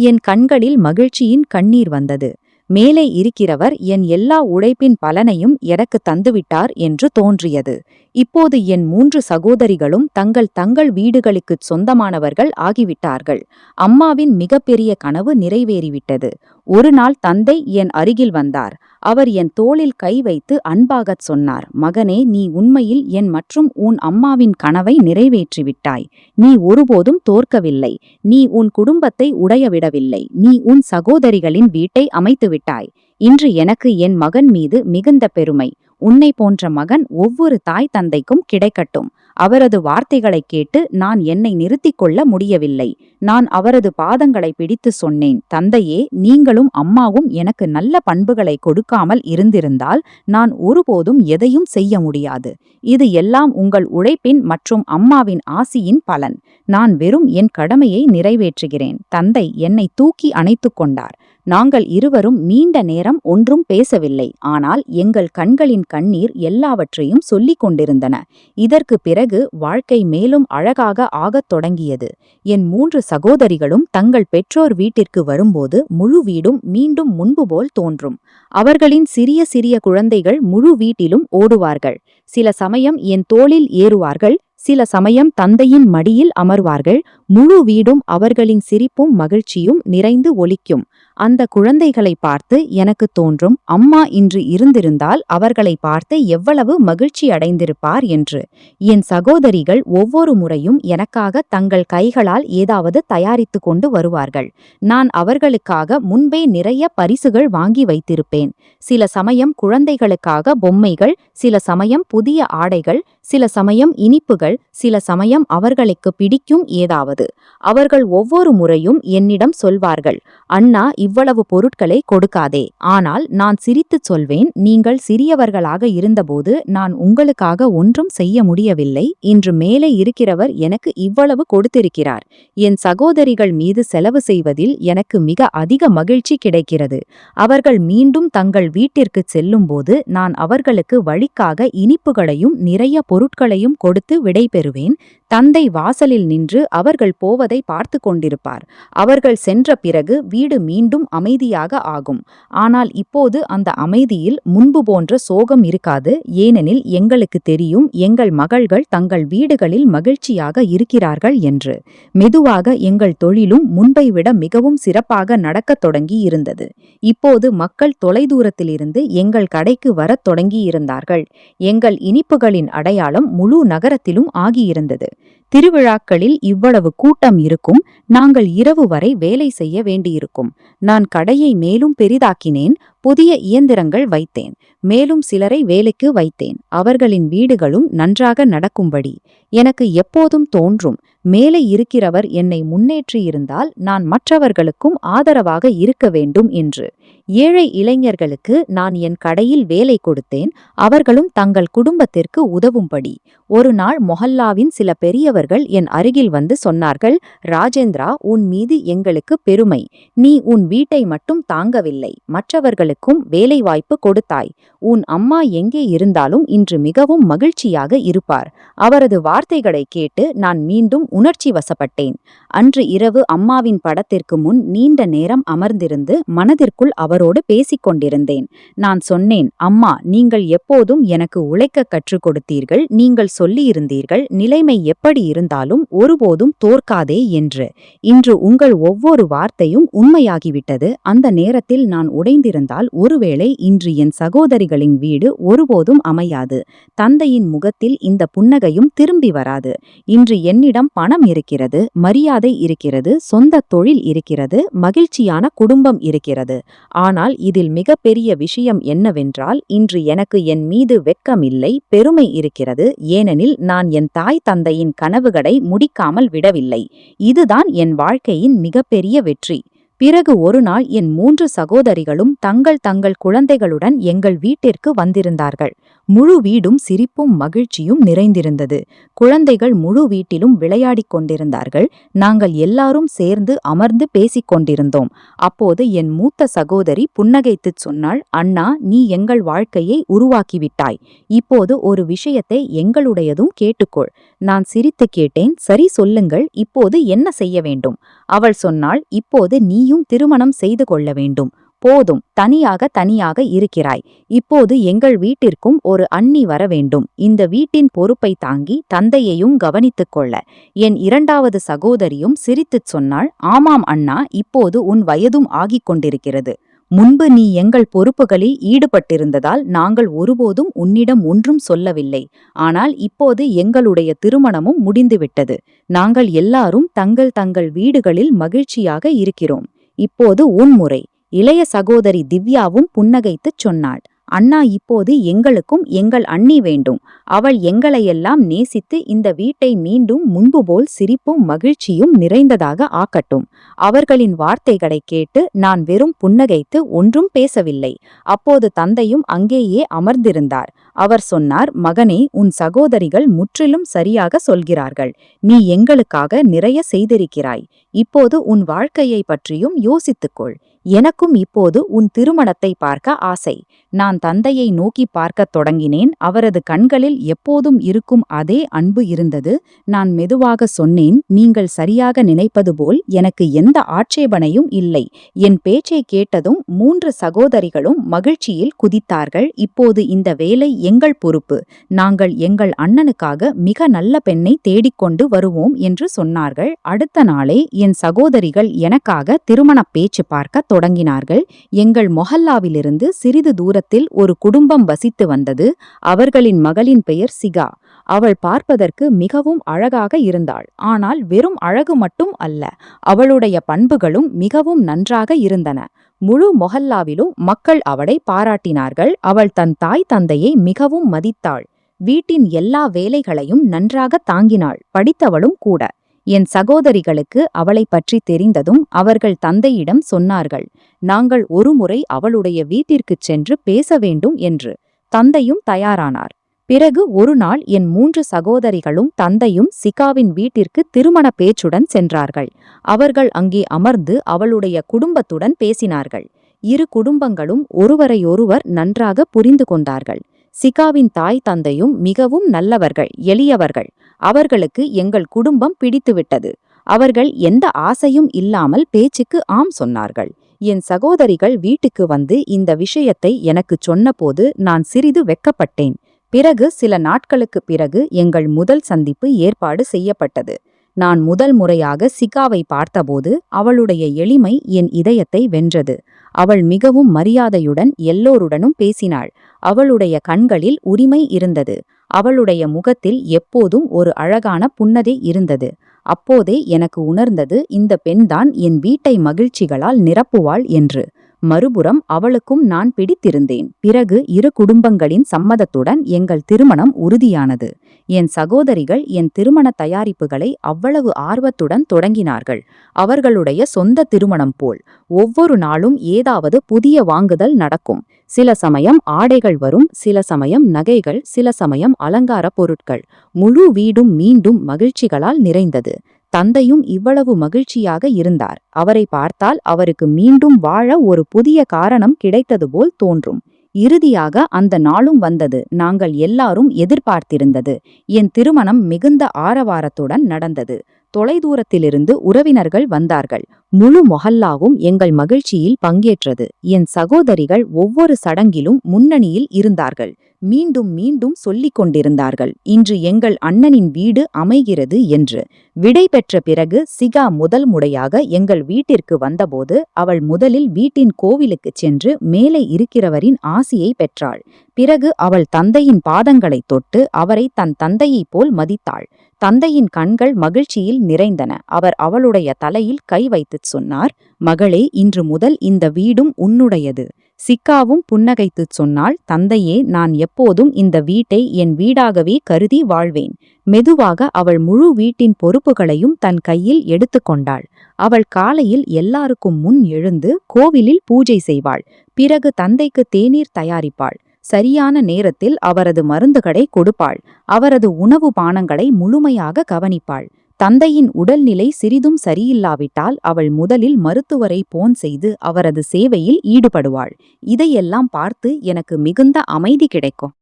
என் கண்களில் மகிழ்ச்சியின் கண்ணீர் வந்தது. மேலே இருக்கிறவர் என் எல்லா உழைப்பின் பலனையும் எனக்கு தந்துவிட்டார் என்று தோன்றியது. இப்போது என் 3 சகோதரிகளும் தங்கள் தங்கள் வீடுகளுக்குச் சொந்தமானவர்கள் ஆகிவிட்டார்கள். அம்மாவின் மிகப்பெரிய கனவு நிறைவேறிவிட்டது. ஒரு நாள் தந்தை என் அருகில் வந்தார். அவர் என் தோளில் கை வைத்து அன்பாகச் சொன்னார், மகனே, நீ உண்மையில் என் மற்றும் உன் அம்மாவின் கனவை நிறைவேற்றிவிட்டாய். நீ ஒருபோதும் தோற்கவில்லை. நீ உன் குடும்பத்தை உடையவிடவில்லை. நீ உன் சகோதரிகளின் வீட்டை அமைத்துவிட்டாய். இன்று எனக்கு என் மகன் மீது மிகுந்த பெருமை. உன்னை போன்ற மகன் ஒவ்வொரு தாய் தந்தைக்கும் கிடைக்கட்டும். அவரது வார்த்தைகளைக் கேட்டு நான் என்னை நிறுத்திக் கொள்ள முடியவில்லை. நான் அவரது பாதங்களை பிடித்து சொன்னேன், தந்தையே, நீங்களும் அம்மாவும் எனக்கு நல்ல பண்புகளை கொடுக்காமல் இருந்திருந்தால் நான் ஒருபோதும் எதையும் செய்ய முடியாது. இது எல்லாம் உங்கள் உழைப்பின் மற்றும் அம்மாவின் ஆசியின் பலன். நான் வெறும் என் கடமையை நிறைவேற்றுகிறேன். தந்தை என்னை தூக்கி அணைத்துக் கொண்டார். நாங்கள் இருவரும் நீண்ட நேரம் ஒன்றும் பேசவில்லை. ஆனால் எங்கள் கண்களின் கண்ணீர் எல்லாவற்றையும் சொல்லிக் கொண்டிருந்தன. இதற்கு பிறகு வாழ்க்கை மேலும் அழகாக ஆகத் தொடங்கியது. என் 3 சகோதரிகளும் தங்கள் பெற்றோர் வீட்டிற்கு வரும்போது முழு வீடும் மீண்டும் முன்பு போல் தோன்றும். அவர்களின் சிறிய சிறிய குழந்தைகள் முழு வீட்டிலும் ஓடுவார்கள். சில சமயம் என் தோளில் ஏறுவார்கள். சில சமயம் தந்தையின் மடியில் அமர்வார்கள். முழு வீடும் அவர்களின் சிரிப்பும் மகிழ்ச்சியும் நிறைந்து ஒலிக்கும். அந்த குழந்தைகளை பார்த்து எனக்கு தோன்றும், அம்மா இன்று இருந்திருந்தால் அவர்களை பார்த்து எவ்வளவு மகிழ்ச்சி அடைந்திருப்பார் என்று. என் சகோதரிகள் ஒவ்வொரு முறையும் எனக்காக தங்கள் கைகளால் ஏதாவது தயாரித்து கொண்டு வருவார்கள். நான் அவர்களுக்காக முன்பே நிறைய பரிசுகள் வாங்கி வைத்திருப்பேன். சில சமயம் குழந்தைகளுக்காக பொம்மைகள், சில சமயம் புதிய ஆடைகள், சில சமயம் இனிப்புகள், சில சமயம் அவர்களுக்கு பிடிக்கும் ஏதாவது. அவர்கள் ஒவ்வொரு முறையும் என்னிடம் சொல்வார்கள், அண்ணா, இவ்வளவு பொருட்களை கொடுக்காதே. ஆனால் நான் சிரித்துச் சொல்வேன், நீங்கள் சிறியவர்களாக இருந்தபோது நான் உங்களுக்காக ஒன்றும் செய்ய முடியவில்லை. இன்று மேலே இருக்கிறவர் எனக்கு இவ்வளவு கொடுத்திருக்கிறார். என் சகோதரிகள் மீது செலவு செய்வதில் எனக்கு மிக அதிக மகிழ்ச்சி கிடைக்கிறது. அவர்கள் மீண்டும் தங்கள் வீட்டிற்குச் செல்லும்போது நான் அவர்களுக்கு வழிக்காக இனிப்புகளையும் நிறைய பொருட்களையும் கொடுத்து விடை பெறுவேன். தந்தை வாசலில் நின்று அவர்கள் போவதை பார்த்து கொண்டிருப்பார். அவர்கள் சென்ற பிறகு வீடு மீண்டும் அமைதியாக ஆகும். ஆனால் இப்போது அந்த அமைதியில் முன்பு போன்ற சோகம் இருக்காது. ஏனெனில் எங்களுக்கு தெரியும், எங்கள் மகள்கள் தங்கள் வீடுகளில் மகிழ்ச்சியாக இருக்கிறார்கள் என்று. மெதுவாக எங்கள் தொழிலும் முன்பை விட மிகவும் சிறப்பாக நடக்கத் தொடங்கி இருந்தது. இப்போது மக்கள் தொலைதூரத்திலிருந்து எங்கள் கடைக்கு வரத் தொடங்கியிருந்தார்கள். எங்கள் இனிப்புகளின் அடையாளம் முழு நகரத்திலும் ஆகியிருந்தது. திருவிழாக்களில் இவ்வளவு கூட்டம் இருக்கும். நாங்கள் இரவு வரை வேலை செய்ய வேண்டியிருக்கும். நான் கடையை மேலும் பெரிதாக்கினேன். புதிய இயந்திரங்கள் வைத்தேன். மேலும் சிலரை வேலைக்கு வைத்தேன். அவர்களின் வீடுகளும் நன்றாக நடக்கும்படி. எனக்கு எப்போதும் தோன்றும், மேலே இருக்கிறவர் என்னை முன்னேற்றியிருந்தால் நான் மற்றவர்களுக்கும் ஆதரவாக இருக்க வேண்டும் என்று. ஏழை இளைஞர்களுக்கு நான் என் கடையில் வேலை கொடுத்தேன். அவர்களும் தங்கள் குடும்பத்திற்கு உதவும்படி. ஒரு நாள் மொஹல்லாவின் சில பெரியவர்கள் என் அருகில் வந்து சொன்னார்கள், ராஜேந்திரா, உன் மீது எங்களுக்கு பெருமை. நீ உன் வீட்டை மட்டும் தாங்கவில்லை, மற்றவர்களுக்கும் வேலைவாய்ப்பு கொடுத்தாய். உன் அம்மா எங்கே இருந்தாலும் இன்று மிகவும் மகிழ்ச்சியாக இருப்பார். அவரது வார்த்தைகளை கேட்டு நான் மீண்டும் உணர்ச்சி வசப்பட்டேன். அன்று இரவு அம்மாவின் படத்திற்கு முன் நீண்ட நேரம் அமர்ந்திருந்து மனதிற்குள் அவரோடு பேசிக் கொண்டிருந்தேன். நான் சொன்னேன், அம்மா, நீங்கள் எப்போதும் எனக்கு உழைக்க கற்றுக் கொடுத்தீர்கள். நீங்கள் சொல்லியிருந்தீர்கள், நிலைமை எப்படி இருந்தாலும் ஒருபோதும் தோற்காதே என்று. இன்று உங்கள் ஒவ்வொரு வார்த்தையும் உண்மையாகிவிட்டது. அந்த நேரத்தில் நான் உடைந்திருந்தால் ஒருவேளை இன்று என் சகோதரிகளின் வீடு ஒருபோதும் அமையாது. தந்தையின் முகத்தில் இந்த புன்னகையும் திரும்பி வராது. இன்று என்னிடம் பணம் இருக்கிறது, மரியாதை மரியாதை இருக்கிறது, சொந்த தொழில் இருக்கிறது, மகிழ்ச்சியான குடும்பம் இருக்கிறது. ஆனால் இதில் மிகப்பெரிய விஷயம் என்னவென்றால், இன்று எனக்கு என் மீது வெட்கமில்லை, பெருமை இருக்கிறது. ஏனெனில் நான் என் தாய் தந்தையின் கனவுகளை முடிக்காமல் விடவில்லை. இதுதான் என் வாழ்க்கையின் மிகப்பெரிய வெற்றி. பிறகு ஒரு நாள் என் 3 சகோதரிகளும் தங்கள் தங்கள் குழந்தைகளுடன் எங்கள் வீட்டிற்கு வந்திருந்தார்கள். முழு வீடும் சிரிப்பும் மகிழ்ச்சியும் நிறைந்திருந்தது. குழந்தைகள் முழு வீட்டிலும் விளையாடிக் கொண்டிருந்தார்கள். நாங்கள் எல்லாரும் சேர்ந்து அமர்ந்து பேசிக் கொண்டிருந்தோம். அப்போது என் மூத்த சகோதரி புன்னகைத்துச் சொன்னாள், அண்ணா, நீ எங்கள் வாழ்க்கையை உருவாக்கிவிட்டாய். இப்போது ஒரு விஷயத்தை எங்களுடையதும் கேட்டுக்கொள். நான் சிரித்து கேட்டேன், சரி சொல்லுங்கள், இப்போது என்ன செய்ய வேண்டும்? அவள் சொன்னாள், இப்போது நீயும் திருமணம் செய்து கொள்ள வேண்டும். போதும், தனியாக இருக்கிறாய். இப்போது எங்கள் வீட்டிற்கும் ஒரு அண்ணி வர வேண்டும். இந்த வீட்டின் பொறுப்பை தாங்கி தந்தையையும் கவனித்துக் கொள்ள. என் 2வது சகோதரியும் சிரித்துச் சொன்னாள், ஆமாம் அண்ணா, இப்போது உன் வயதும் ஆகிக் கொண்டிருக்கிறது. முன்பு நீ எங்கள் பொறுப்புகளில் ஈடுபட்டிருந்ததால் நாங்கள் ஒருபோதும் உன்னிடம் ஒன்றும் சொல்லவில்லை. ஆனால் இப்போது எங்களுடைய திருமணமும் முடிந்துவிட்டது. நாங்கள் எல்லாரும் தங்கள் தங்கள் வீடுகளில் மகிழ்ச்சியாக இருக்கிறோம். இப்போது உன் முறை. இளைய சகோதரி திவ்யாவும் புன்னகைத்துச் சொன்னாள், அண்ணா, இப்போது எங்களுக்கும் எங்கள் அண்ணி வேண்டும். அவள் எங்களையெல்லாம் நேசித்து இந்த வீட்டை மீண்டும் முன்பு போல் சிரிப்பும் மகிழ்ச்சியும் நிறைந்ததாக ஆக்கட்டும். அவர்களின் வார்த்தைகளை கேட்டு நான் வெறும் புன்னகைத்து ஒன்றும் பேசவில்லை. அப்போது தந்தையும் அங்கேயே அமர்ந்திருந்தார். அவர் சொன்னார், மகனே, உன் சகோதரிகள் முற்றிலும் சரியாக சொல்கிறார்கள். நீ எங்களுக்காக நிறைய செய்திருக்கிறாய். இப்போது உன் வாழ்க்கையை பற்றியும் யோசித்துக்கொள். எனக்கும் இப்போது உன் திருமணத்தை பார்க்க ஆசை. நான் தந்தையை நோக்கி பார்க்கத் தொடங்கினேன். அவரது கண்களில் எப்போதும் இருக்கும் அதே அன்பு இருந்தது. நான் மெதுவாக சொன்னேன், நீங்கள் சரியாக நினைப்பது போல் எனக்கு எந்த ஆட்சேபனையும் இல்லை. என் பேச்சை கேட்டதும் 3 சகோதரிகளும் மகிழ்ச்சியில் குதித்தார்கள். இப்போது இந்த வேலை எங்கள் பொறுப்பு. நாங்கள் எங்கள் அண்ணனுக்காக மிக நல்ல பெண்ணை தேடிக்கொண்டு வருவோம் என்று சொன்னார்கள். அடுத்த நாளே என் சகோதரிகள் எனக்காக திருமண பேச்சு பார்க்க தொடங்கினார்கள். எங்கள் மொஹல்லாவிலிருந்து சிறிது தூரத்தில் ஒரு குடும்பம் வசித்து வந்தது. அவர்களின் மகளின் பெயர் சிகா. அவள் பார்ப்பதற்கு மிகவும் அழகாக இருந்தாள். ஆனால் வெறும் அழகு மட்டும் அல்ல, அவளுடைய பண்புகளும் மிகவும் நன்றாக இருந்தன. முழு மொஹல்லாவிலும் மக்கள் அவளை பாராட்டினார்கள். அவள் தன் தாய் தந்தையை மிகவும் மதித்தாள். வீட்டின் எல்லா வேலைகளையும் நன்றாக தாங்கினாள். படித்தவளும் கூட. என் சகோதரிகளுக்கு அவளை பற்றி தெரிந்ததும் அவர்கள் தந்தையிடம் சொன்னார்கள், நாங்கள் ஒருமுறை அவளுடைய வீட்டிற்குச் சென்று பேச வேண்டும் என்று. தந்தையும் தயாரானார். பிறகு ஒரு நாள் என் 3 சகோதரிகளும் தந்தையும் சிகாவின் வீட்டிற்கு திருமண பேச்சுடன் சென்றார்கள். அவர்கள் அங்கே அமர்ந்து அவளுடைய குடும்பத்துடன் பேசினார்கள். இரு குடும்பங்களும் ஒருவரையொருவர் நன்றாக புரிந்து கொண்டார்கள். சிகாவின் தாய் தந்தையும் மிகவும் நல்லவர்கள், எளியவர்கள். அவர்களுக்கு எங்கள் குடும்பம் பிடித்துவிட்டது. அவர்கள் எந்த ஆசையும் இல்லாமல் பேச்சுக்கு ஆம் சொன்னார்கள். என் சகோதரிகள் வீட்டுக்கு வந்து இந்த விஷயத்தை எனக்குச் சொன்னபோது நான் சிறிது வெட்கப்பட்டேன். பிறகு சில நாட்களுக்குப் பிறகு எங்கள் முதல் சந்திப்பு ஏற்பாடு செய்யப்பட்டது. நான் முதல் முறையாக சிகாவை பார்த்தபோது அவளுடைய எளிமை என் இதயத்தை வென்றது. அவள் மிகவும் மரியாதையுடன் எல்லோருடனும் பேசினாள். அவளுடைய கண்களில் உரிமை இருந்தது. அவளுடைய முகத்தில் எப்போதும் ஒரு அழகான புன்னகை இருந்தது. அப்போதே எனக்கு உணர்ந்தது, இந்த பெண்தான் என் வீட்டை மகிழ்ச்சிகளால் நிரப்புவாள் என்று. மறுபுறம் அவளுக்கும் நான் பிடித்திருந்தேன். பிறகு இரு குடும்பங்களின் சம்மதத்துடன் எங்கள் திருமணம் உறுதியானது. என் சகோதரிகள் என் திருமண தயாரிப்புகளை அவ்வளவு ஆர்வத்துடன் தொடங்கினார்கள். அவர்களுடைய சொந்த திருமணம் போல். ஒவ்வொரு நாளும் ஏதாவது புதிய வாங்குதல் நடக்கும். சில சமயம் ஆடைகள் வரும், சில சமயம் நகைகள், சில சமயம் அலங்கார பொருட்கள். முழு வீடும் மீண்டும் மகிழ்ச்சிகளால் நிறைந்தது. தந்தையும் இவ்வளவு மகிழ்ச்சியாக இருந்தார். அவரை பார்த்தால் அவருக்கு மீண்டும் வாழ ஒரு புதிய காரணம் கிடைத்தது போல் தோன்றும். இறுதியாக அந்த நாளும் வந்தது. நாங்கள் எல்லாரும் எதிர்பார்த்திருந்தது. என் திருமணம் மிகுந்த ஆரவாரத்துடன் நடந்தது. தொலைதூரத்திலிருந்து உறவினர்கள் வந்தார்கள். முழு மொஹல்லாவும் எங்கள் மகிழ்ச்சியில் பங்கேற்றது. என் சகோதரிகள் ஒவ்வொரு சடங்கிலும் முன்னணியில் இருந்தார்கள். மீண்டும் மீண்டும் சொல்லிக் கொண்டிருந்தார்கள், இன்று எங்கள் அண்ணனின் வீடு அமைகிறது என்று. விடை பெற்ற பிறகு சிகா முதல் முறையாக எங்கள் வீட்டிற்கு வந்தபோது அவள் முதலில் வீட்டின் கோவிலுக்குச் சென்று மேலே இருக்கிறவரின் ஆசியை பெற்றாள். பிறகு அவள் தந்தையின் பாதங்களைத் தொட்டு அவரை தன் தந்தையைப் போல் மதித்தாள். தந்தையின் கண்கள் மகிழ்ச்சியில் நிறைந்தன. அவர் அவளுடைய தலையில் கை வைத்துச் சொன்னார், மகளே, இன்று முதல் இந்த வீடும் உன்னுடையது. சிக்காவும் புன்னகைத்துச் சொன்னாள், தந்தையே, நான் எப்போதும் இந்த வீட்டை என் வீடாகவே கருதி வாழ்வேன். மெதுவாக அவள் முழு வீட்டின் பொறுப்புகளையும் தன் கையில் எடுத்துக்கொண்டாள். அவள் காலையில் எல்லாருக்கும் முன் எழுந்து கோவிலில் பூஜை செய்வாள். பிறகு தந்தைக்கு தேநீர் தயாரிப்பாள். சரியான நேரத்தில் அவரது மருந்துகளை கொடுப்பாள். அவரது உணவு பானங்களை முழுமையாக கவனிப்பாள். தந்தையின் உடல்நிலை சிறிதும் சரியில்லாவிட்டால் அவள் முதலில் மருத்துவரை போன் செய்து அவரது சேவையில் ஈடுபடுவாள். இதையெல்லாம் பார்த்து எனக்கு மிகுந்த அமைதி கிடைக்கும்.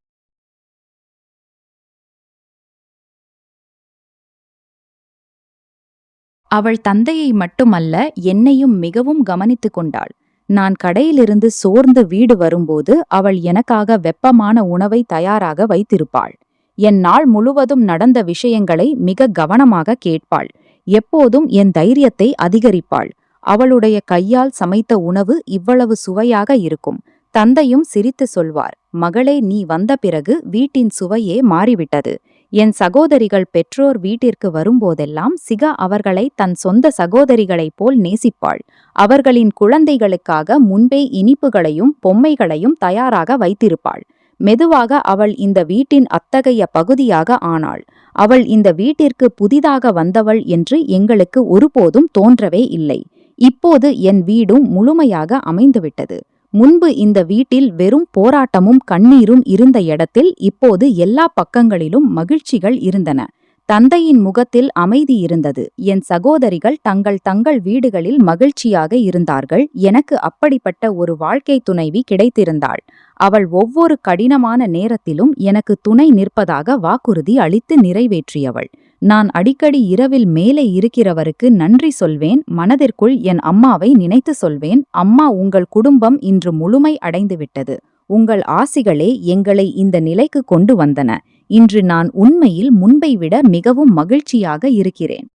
அவள் தந்தையை மட்டுமல்ல, என்னையும் மிகவும் கவனித்துக் கொண்டாள். நான் கடையிலிருந்து சோர்ந்து வீடு வரும்போது அவள் எனக்காக வெப்பமான உணவை தயாராக வைத்திருப்பாள். என் நாள் முழுவதும் நடந்த விஷயங்களை மிக கவனமாக கேட்பாள். எப்போதும் என் தைரியத்தை அதிகரிப்பாள். அவளுடைய கையால் சமைத்த உணவு இவ்வளவு சுவையாக இருக்கும். தந்தையும் சிரித்து சொல்வார், மகளே, நீ வந்த பிறகு வீட்டின் சுவையே மாறிவிட்டது. என் சகோதரிகள் பெற்றோர் வீட்டிற்கு வரும்போதெல்லாம் சிகா அவர்களை தன் சொந்த சகோதரிகளைப் போல் நேசிப்பாள். அவர்களின் குழந்தைகளுக்காக முன்பே இனிப்புகளையும் பொம்மைகளையும் தயாராக வைத்திருப்பாள். மெதுவாக அவள் இந்த வீட்டின் அத்தகைய பகுதியாக ஆனாள். அவள் இந்த வீட்டிற்கு புதிதாக வந்தவள் என்று எங்களுக்கு ஒருபோதும் தோன்றவே இல்லை. இப்போது என் வீடும் முழுமையாக அமைந்துவிட்டது. முன்பு இந்த வீட்டில் வெறும் போராட்டமும் கண்ணீரும் இருந்த இடத்தில் இப்போது எல்லா பக்கங்களிலும் மகிழ்ச்சிகள் இருந்தன. தந்தையின் முகத்தில் அமைதி இருந்தது. என் சகோதரிகள் தங்கள் தங்கள் வீடுகளில் மகிழ்ச்சியாக இருந்தார்கள். எனக்கு அப்படிப்பட்ட ஒரு வாழ்க்கை துணைவி கிடைத்திருந்தாள். அவள் ஒவ்வொரு கடினமான நேரத்திலும் எனக்கு துணை நிற்பதாக வாக்குறுதி அளித்து நிறைவேற்றியவள். நான் அடிக்கடி இரவில் மேலே இருக்கிறவருக்கு நன்றி சொல்வேன். மனதிற்குள் என் அம்மாவை நினைத்து சொல்வேன், அம்மா, உங்கள் குடும்பம் இன்று முழுமை அடைந்துவிட்டது. உங்கள் ஆசிகளே எங்களை இந்த நிலைக்கு கொண்டு வந்தன. இன்று நான் உண்மையில் முன்பை விட மிகவும் மகிழ்ச்சியாக இருக்கிறேன்.